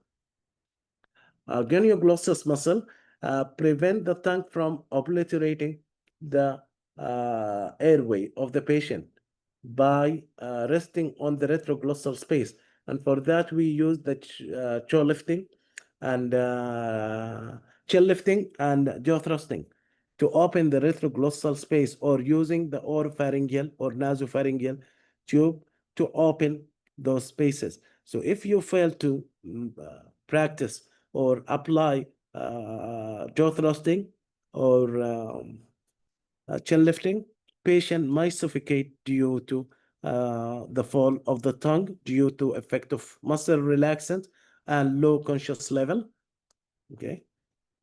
Genioglossus muscle prevent the tongue from obliterating the airway of the patient by resting on the retroglossal space. And for that, we use the jaw lifting and chin lifting and jaw thrusting to open the retroglossal space, or using the oropharyngeal or nasopharyngeal tube to open those spaces. So if you fail to practice or apply jaw thrusting or chin lifting, patient might suffocate due to the fall of the tongue due to effect of muscle relaxant and low conscious level, okay,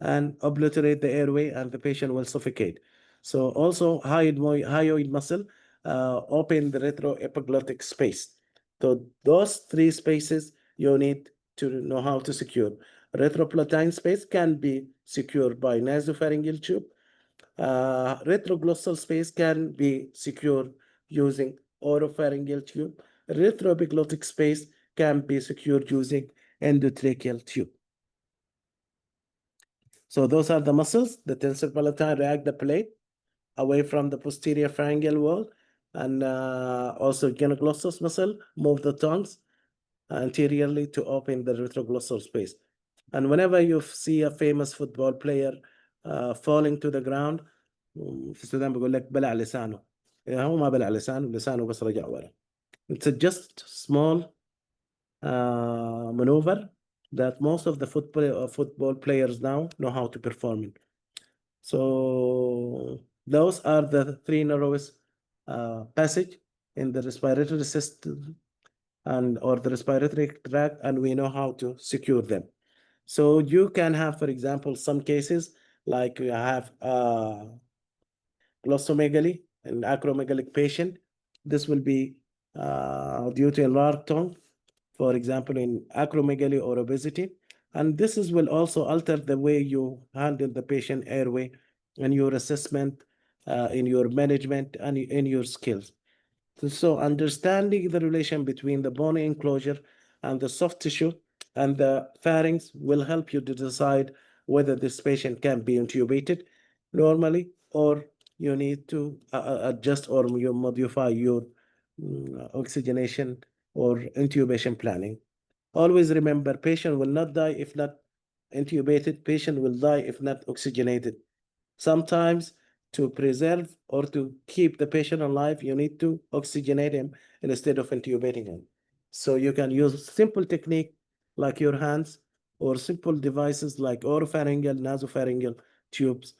and obliterate the airway, and the patient will suffocate. So also hyoid muscle open the retroepiglottic space. So those three spaces you need to know how to secure. Retropalatine space can be secured by nasopharyngeal tube. Retroglossal space can be secured using oropharyngeal tube. Retroepiglottic space can be secured using endotracheal tube. So those are the muscles. The tensor palatine react the plate away from the posterior pharyngeal wall, and also genioglossus muscle move the tongues anteriorly to open the retroglossal space. And whenever you see a famous football player falling to the ground, في السودان بيقول لك بلع لسانه. هو ما بلع لسانه بس رجع ورا. It's just small maneuver that most of the football players now know how to perform it. So those are the three narrowest passage in the respiratory system and or the respiratory tract, and we know how to secure them. So you can have, for example, some cases like you have glossomegaly, an acromegalic patient. This will be due to enlarged tongue, for example, in acromegaly or obesity. And this will also alter the way you handle the patient airway and your assessment, in your management, and in your skills. So understanding the relation between the bony enclosure and the soft tissue and the pharynx will help you to decide whether this patient can be intubated normally, or you need to adjust or you modify your oxygenation or intubation planning. Always remember, patient will not die if not intubated. Patient will die if not oxygenated. Sometimes to preserve or to keep the patient alive, you need to oxygenate him instead of intubating him. So you can use simple technique like your hands, or simple devices like oropharyngeal, nasopharyngeal tubes,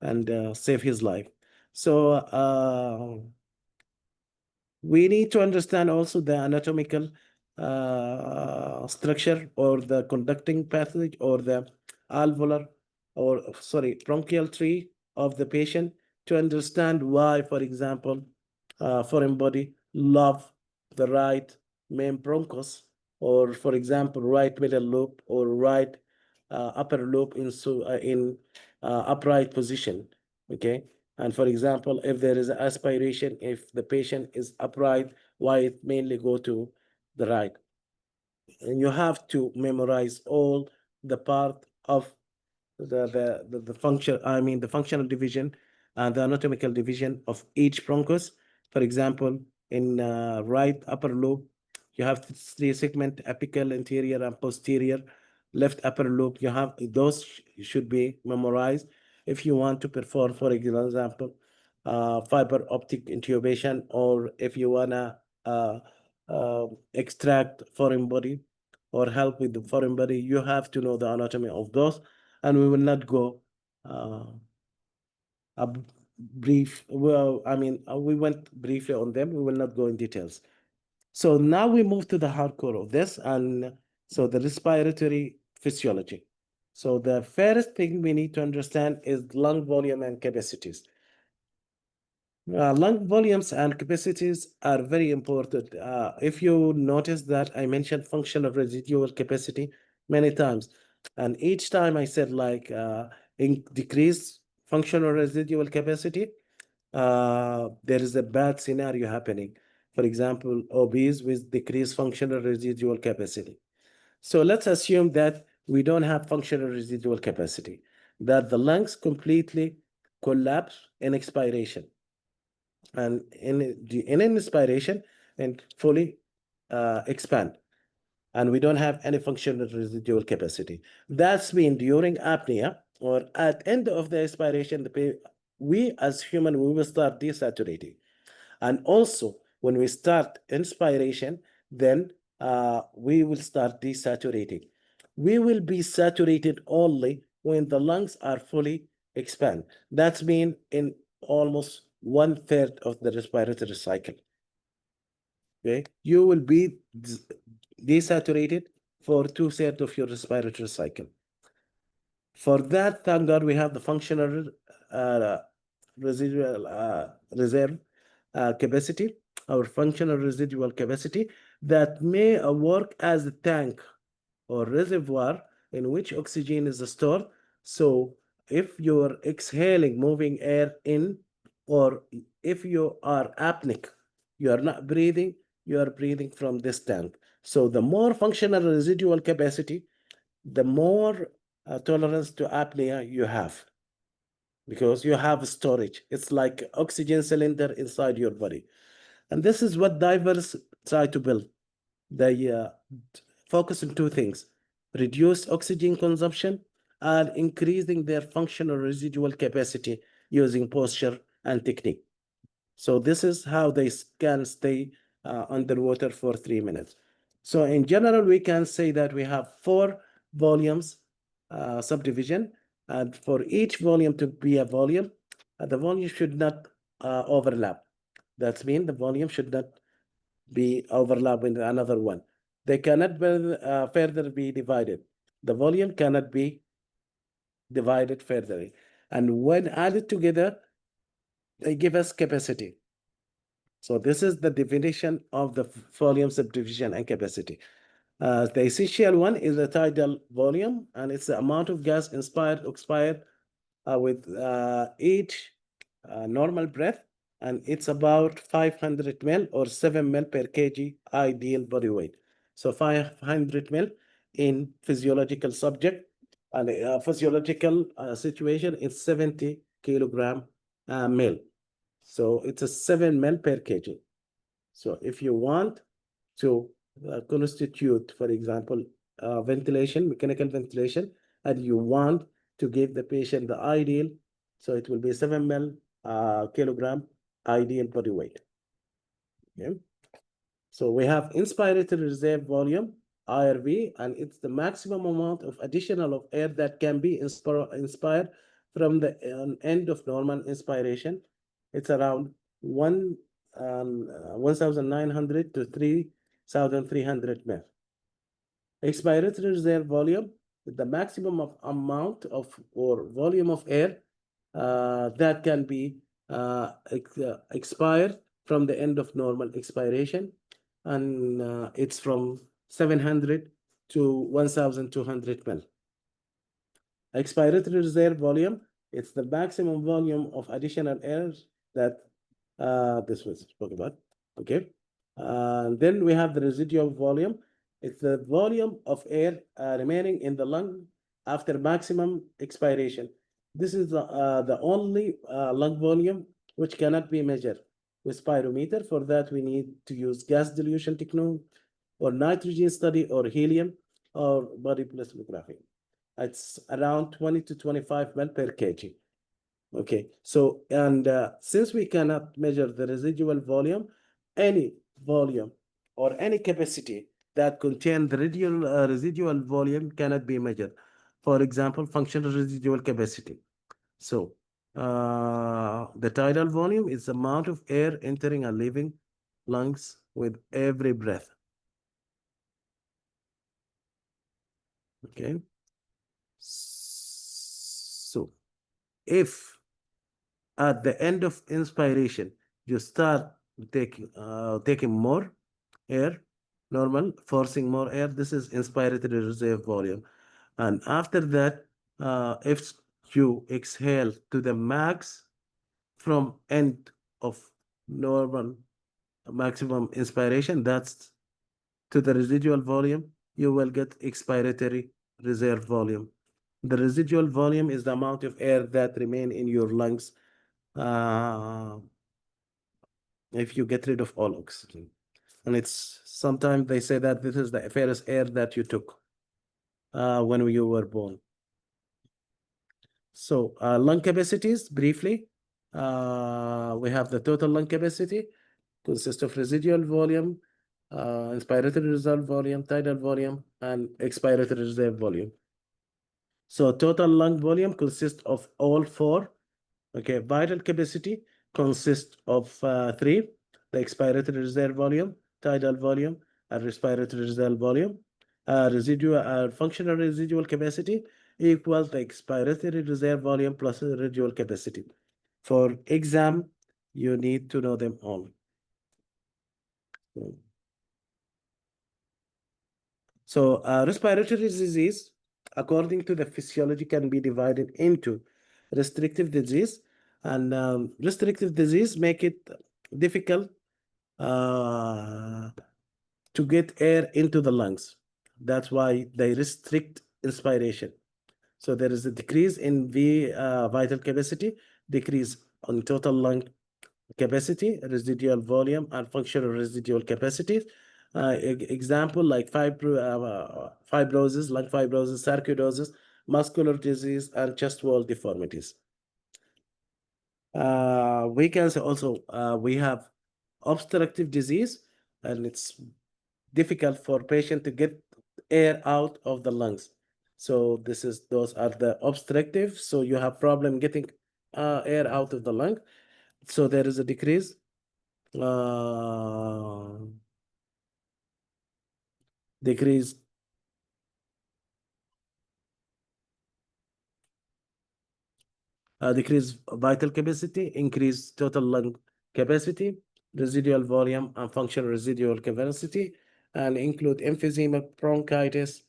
and save his life. So we need to understand also the anatomical structure or the conducting passage or the alveolar bronchial tree of the patient to understand why, for example, foreign body love the right main bronchus, or for example, right middle lobe or right upper lobe in upright position. Okay. And for example, if there is aspiration, if the patient is upright, why it mainly go to the right. And you have to memorize all the part of the function, I mean, the functional division and the anatomical division of each bronchus. For example, in right upper lobe, you have three segment, apical, anterior, and posterior. Left upper lobe, you have those should be memorized. If you want to perform, for example, fiber optic intubation, or if you wanna extract foreign body or help with the foreign body, you have to know the anatomy of those, and we will not go a brief, well, I mean, we went briefly on them, we will not go in details. So now we move to the hardcore of this, and so the respiratory physiology. So the first thing we need to understand is lung volume and capacities. Lung volumes and capacities are very important. If you notice that I mentioned functional residual capacity many times, and each time I said like in decreased functional residual capacity, there is a bad scenario happening. For example, obese with decreased functional residual capacity. So let's assume that we don't have functional residual capacity, that the lungs completely collapse in expiration, and in inspiration and fully expand, and we don't have any functional residual capacity. That's mean during apnea or at end of the expiration, we as human, we will start desaturating. And also when we start inspiration, then we will start desaturating. We will be saturated only when the lungs are fully expand. That's mean in almost 1/3 of the respiratory cycle. Okay, you will be desaturated for 2/3 of your respiratory cycle. For that, thank God we have the functional residual reserve capacity, our functional residual capacity, that may work as a tank or reservoir in which oxygen is stored. So if you're exhaling, moving air in, or if you are apneic, you are not breathing, you are breathing from this tank. So the more functional residual capacity, the more tolerance to apnea you have, because you have storage. It's like oxygen cylinder inside your body. And this is what divers try to build. They focus on two things: reduce oxygen consumption and increasing their functional residual capacity using posture and technique. So this is how they can stay underwater for 3 minutes. So in general, we can say that we have 4 volumes subdivision, and for each volume to be a volume, the volume should not overlap. That means the volume should not be overlap with another one. They cannot be, further be divided. The volume cannot be divided further. And when added together, they give us capacity. So this is the definition of the volume subdivision and capacity. The essential one is the tidal volume, and it's the amount of gas inspired, expired with each normal breath, and it's about 500 ml or 7 ml per kg ideal body weight. So 500 ml in physiological subject, and physiological situation is 70 kilogram ml. So it's a 7 ml per kg. So if you want to constitute, for example, ventilation, mechanical ventilation, and you want to give the patient the ideal, so it will be 7 ml kilogram ideal body weight. Okay. So we have inspiratory reserve volume, IRV, and it's the maximum amount of additional of air that can be inspired from the end of normal inspiration. It's around 1,900 to 3,300 ml. Expiratory reserve volume is the maximum of amount of or volume of air that can be expire from the end of normal expiration, and it's from 700 to 1,200 ml. Expiratory reserve volume, it's the maximum volume of additional air that this was spoke about. Okay. Then we have the residual volume. It's the volume of air remaining in the lung after maximum expiration. This is the only lung volume which cannot be measured with spirometer. For that, we need to use gas dilution technique or nitrogen study or helium or body plasmography. It's around 20 to 25 ml per kg. Okay, so, and since we cannot measure the residual volume, any volume or any capacity that contain the residual volume cannot be measured. For example, functional residual capacity. So, the tidal volume is the amount of air entering and leaving lungs with every breath. Okay. So, if at the end of inspiration, you start taking more air, normal, forcing more air, this is inspiratory reserve volume. And after that, if you exhale to the max from end of normal maximum inspiration, that's to the residual volume, you will get expiratory reserve volume. The residual volume is the amount of air that remain in your lungs if you get rid of all oxygen. And it's sometimes they say that this is the ferrous air that you took when you were born. So lung capacities, briefly, we have the total lung capacity, consists of residual volume, inspiratory reserve volume, tidal volume, and expiratory reserve volume. So total lung volume consists of all four. Okay, vital capacity consists of three: the expiratory reserve volume, tidal volume, and respiratory reserve volume. Residual functional residual capacity equals the expiratory reserve volume plus the residual capacity. For exam, you need to know them all. So respiratory disease, according to the physiology, can be divided into restrictive disease, and restrictive disease make it difficult to get air into the lungs. That's why they restrict inspiration. So there is a decrease in vital capacity, decrease on total lung capacity, residual volume, and functional residual capacity. Example like fibrosis, lung fibrosis, sarcoidosis, muscular disease, and chest wall deformities. We can say also we have obstructive disease, and it's difficult for patient to get air out of the lungs. So those are the obstructive. So you have problem getting air out of the lung. So there is a decrease. Decrease vital capacity, increase total lung capacity, residual volume, and functional residual capacity, and include emphysema, bronchitis,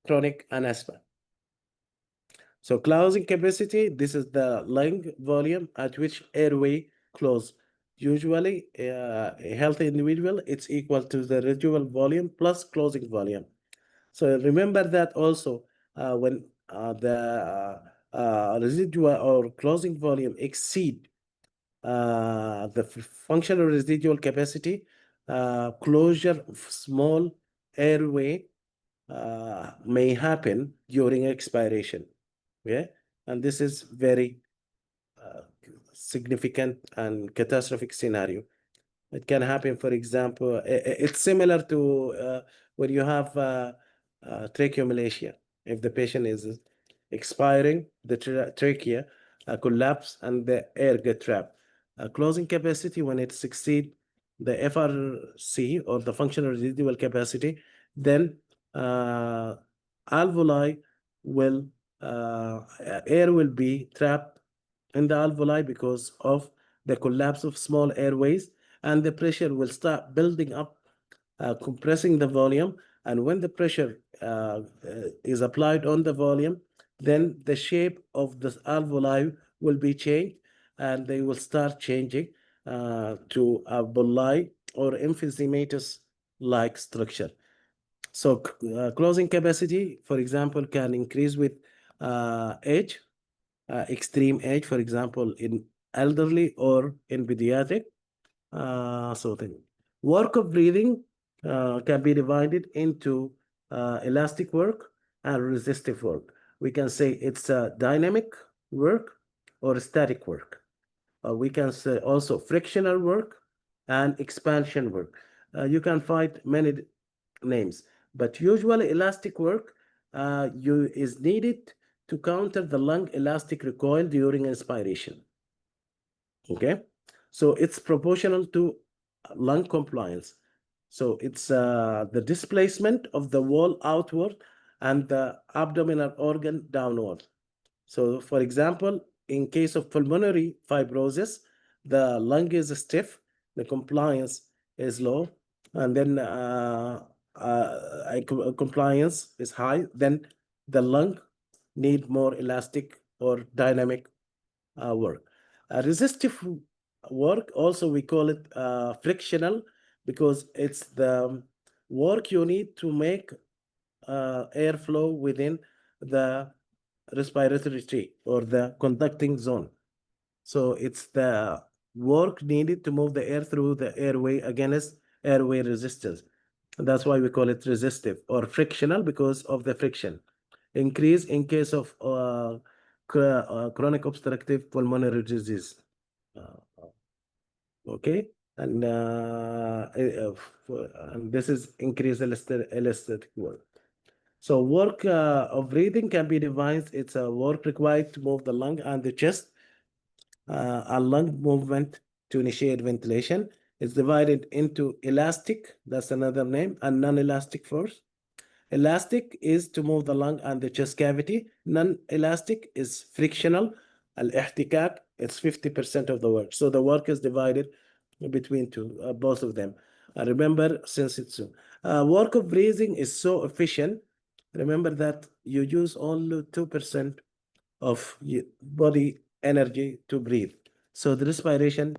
chronic, and asthma. So closing capacity, this is the lung volume at which airway close. Usually, a healthy individual, it's equal to the residual volume plus closing volume. So remember that also when the residual or closing volume exceed the functional residual capacity, closure of small airway may happen during expiration. Yeah, and this is very significant and catastrophic scenario. It can happen, for example, it's similar to when you have tracheomalacia. If the patient is expiring, the trachea collapse and the air get trapped. Closing capacity, when it exceeds the FRC or the functional residual capacity, then alveoli air will be trapped in the alveoli because of the collapse of small airways, and the pressure will start building up, compressing the volume. And when the pressure is applied on the volume, then the shape of the alveoli will be changed, and they will start changing to a bullae or emphysematous-like structure. So closing capacity, for example, can increase with age, extreme age, for example, in elderly or in pediatric. Work of breathing can be divided into elastic work and resistive work. We can say it's a dynamic work or static work. We can say also frictional work and expansion work. You can find many names, but usually elastic work is needed to counter the lung elastic recoil during inspiration. Okay, so it's proportional to lung compliance. So it's the displacement of the wall outward and the abdominal organ downward. So for example, in case of pulmonary fibrosis, the lung is stiff, the compliance is low, and then compliance is high, then the lung need more elastic or dynamic work. Resistive work, also we call it frictional, because it's the work you need to make airflow within the respiratory tree or the conducting zone. So it's the work needed to move the air through the airway against airway resistance. That's why we call it resistive or frictional, because of the friction. Increase in case of chronic obstructive pulmonary disease. Okay, and this is increased elastic work. So work of breathing can be defined. It's a work required to move the lung and the chest. A lung movement to initiate ventilation is divided into elastic, that's another name, and non-elastic force. Elastic is to move the lung and the chest cavity. Non-elastic is frictional. Al-ihtikak, it's 50% of the work. So the work is divided between both of them. Remember, since it's work of breathing is so efficient, remember that you use only 2% of body energy to breathe. So the respiration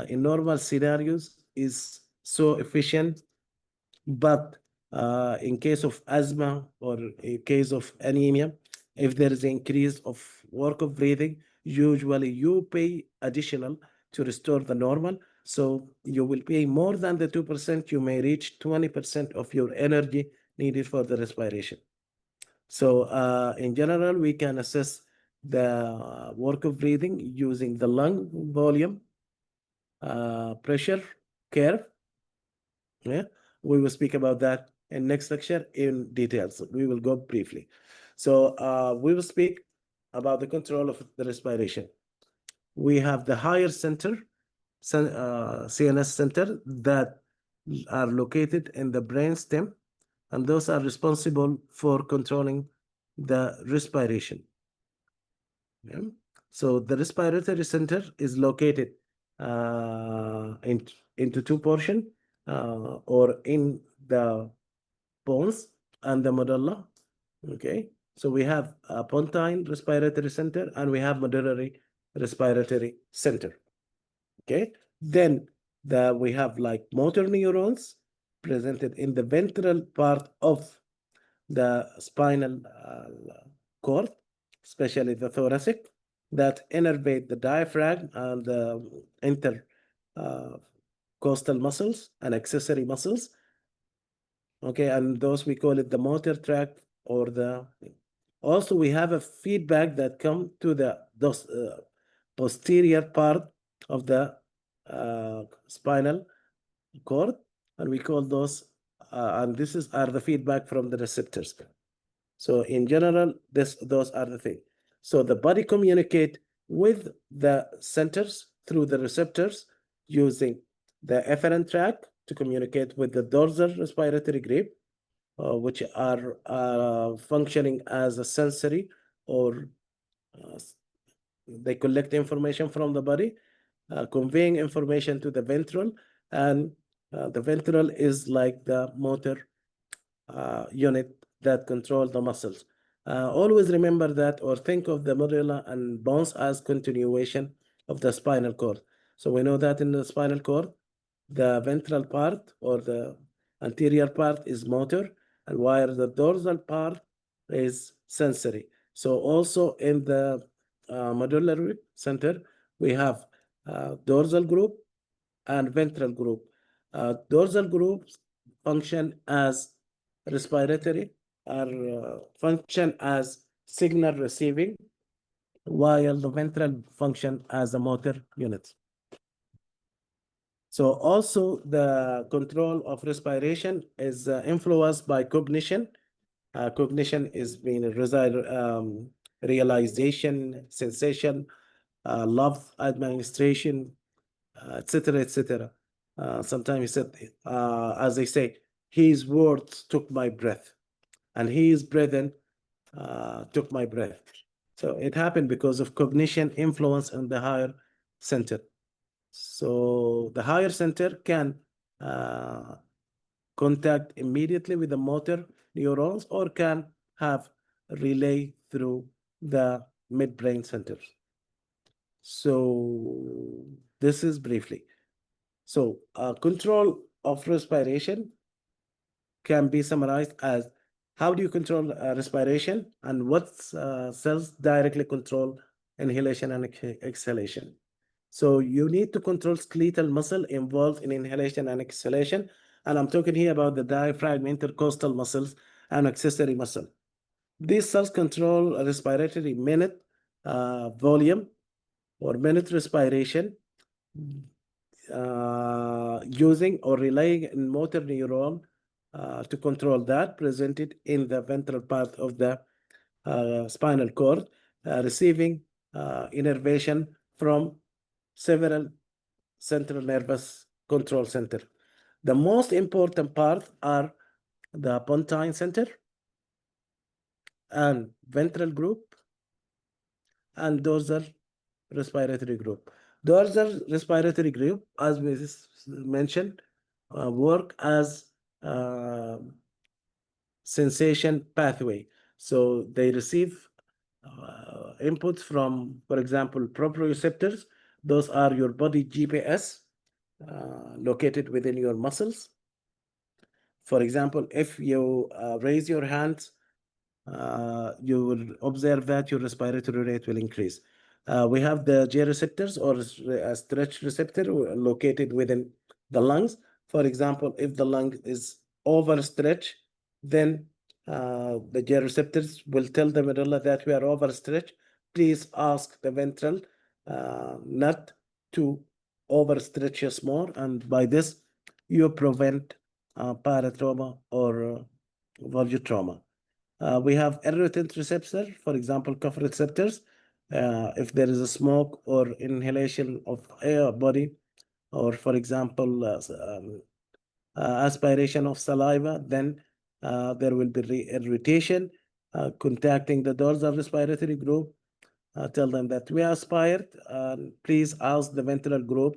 in normal scenarios is so efficient, but in case of asthma or in case of anemia, if there is an increase of work of breathing, usually you pay additional to restore the normal. So you will pay more than the 2%, you may reach 20% of your energy needed for the respiration. So in general, we can assess the work of breathing using the lung volume, pressure curve. Yeah, we will speak about that in next lecture in details. We will go briefly. So we will speak about the control of the respiration. We have the higher center, CNS center, that are located in the brain stem, and those are responsible for controlling the respiration. Yeah. So the respiratory center is located into two portions, or in the bones and the medulla. Okay, so we have a pontine respiratory center and we have medullary respiratory center. Okay, then we have like motor neurons presented in the ventral part of the spinal cord, especially the thoracic, that innervate the diaphragm and the intercostal muscles and accessory muscles. Okay, and those we call it the motor tract or the. Also, we have a feedback that come to the posterior part of the spinal cord, and we call those, and are the feedback from the receptors. So in general, those are the things. So the body communicate with the centers through the receptors using the efferent tract to communicate with the dorsal respiratory group, which are functioning as a sensory, or they collect information from the body. conveying information to the ventral, and the ventral is like the motor unit that control the muscles. Always remember that, or think of the medulla and bones as continuation of the spinal cord. So we know that in the spinal cord, the ventral part or the anterior part is motor, and while the dorsal part is sensory. So also in the medullary center, we have dorsal group and ventral group. Dorsal groups function as respiratory or function as signal receiving, while the ventral function as a motor unit. So also the control of respiration is influenced by cognition. Cognition is being realization, sensation, love administration, etc., etc. Sometimes he said, as they say, his words took my breath, and his breathing took my breath. So it happened because of cognition influence in the higher center. So the higher center can contact immediately with the motor neurons or can have relay through the midbrain centers. So this is briefly. So control of respiration can be summarized as how do you control respiration and what cells directly control inhalation and exhalation. So you need to control skeletal muscle involved in inhalation and exhalation. And I'm talking here about the diaphragm, intercostal muscles, and accessory muscle. These cells control respiratory minute volume or minute respiration using or relying on motor neuron to control that, presented in the ventral part of the spinal cord, receiving innervation from several central nervous control center. The most important part are the pontine center and ventral group and dorsal respiratory group. Dorsal respiratory group, as we mentioned, work as sensation pathway. So they receive inputs from, for example, proprioceptors. Those are your body GPS located within your muscles. For example, if you raise your hands, you will observe that your respiratory rate will increase. We have the J receptors or a stretch receptor located within the lungs. For example, if the lung is overstretched, then the J receptors will tell the medulla that we are overstretched. Please ask the ventral not to overstretch us more, and by this you prevent paratrauma or trauma. We have irritant receptor, for example, cough receptors. If there is a smoke or inhalation of air body, or for example, aspiration of saliva, then there will be irritation contacting the dorsal respiratory group. Tell them that we aspired. Please ask the ventral group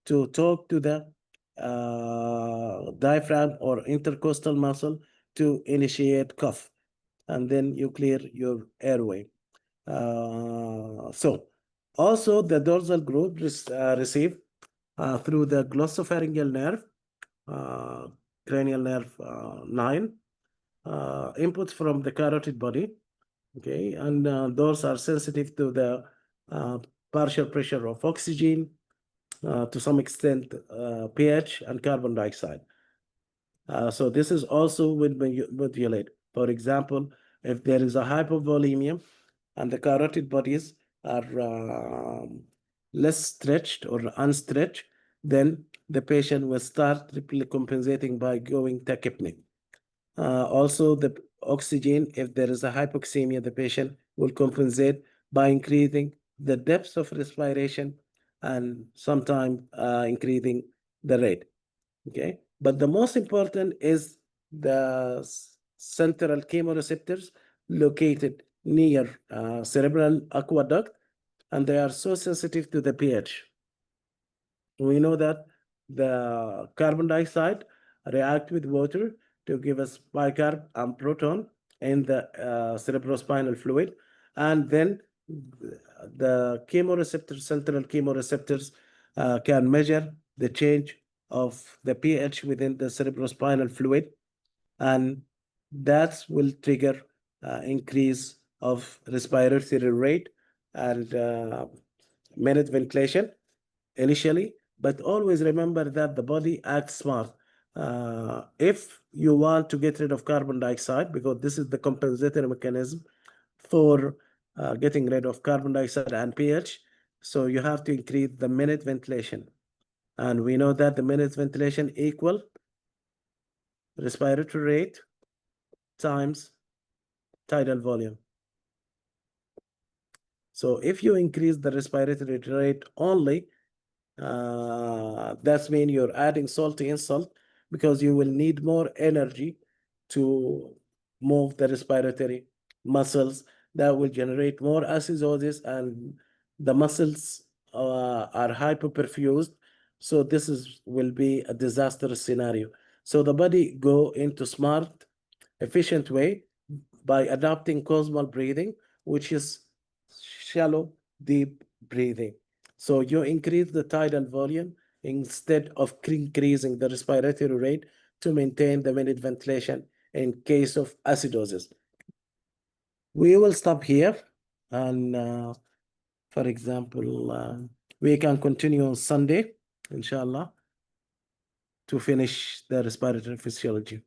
to talk to the diaphragm or intercostal muscle to initiate cough, and then you clear your airway. So also the dorsal group receive through the glossopharyngeal nerve, cranial nerve 9, inputs from the carotid body, okay, and those are sensitive to the partial pressure of oxygen, to some extent pH and carbon dioxide. So this is also will modulate. For example, if there is a hypovolemia and the carotid bodies are less stretched or unstretched, then the patient will start compensating by going tachypneic. Also, the oxygen, if there is a hypoxemia, the patient will compensate by increasing the depth of respiration and sometimes increasing the rate. Okay, but the most important is the central chemoreceptors located near cerebral aqueduct, and they are so sensitive to the pH. We know that the carbon dioxide react with water to give us bicarb and proton in the cerebrospinal fluid, and then the chemoreceptors, central chemoreceptors, can measure the change of the pH within the cerebrospinal fluid, and that will trigger increase of respiratory rate and minute ventilation initially. But always remember that the body acts smart. If you want to get rid of carbon dioxide, because this is the compensatory mechanism for getting rid of carbon dioxide and pH, so you have to increase the minute ventilation. And we know that the minute ventilation equal respiratory rate times tidal volume. So if you increase the respiratory rate only, that means you're adding salt to insult, because you will need more energy to move the respiratory muscles. That will generate more acidosis, and the muscles are hyperperfused. So this will be a disastrous scenario. So the body go into smart, efficient way by adopting cosmal breathing, which is shallow, deep breathing. So you increase the tidal volume instead of increasing the respiratory rate to maintain the minute ventilation in case of acidosis. We will stop here, and for example, we can continue on Sunday, inshallah, to finish the respiratory physiology.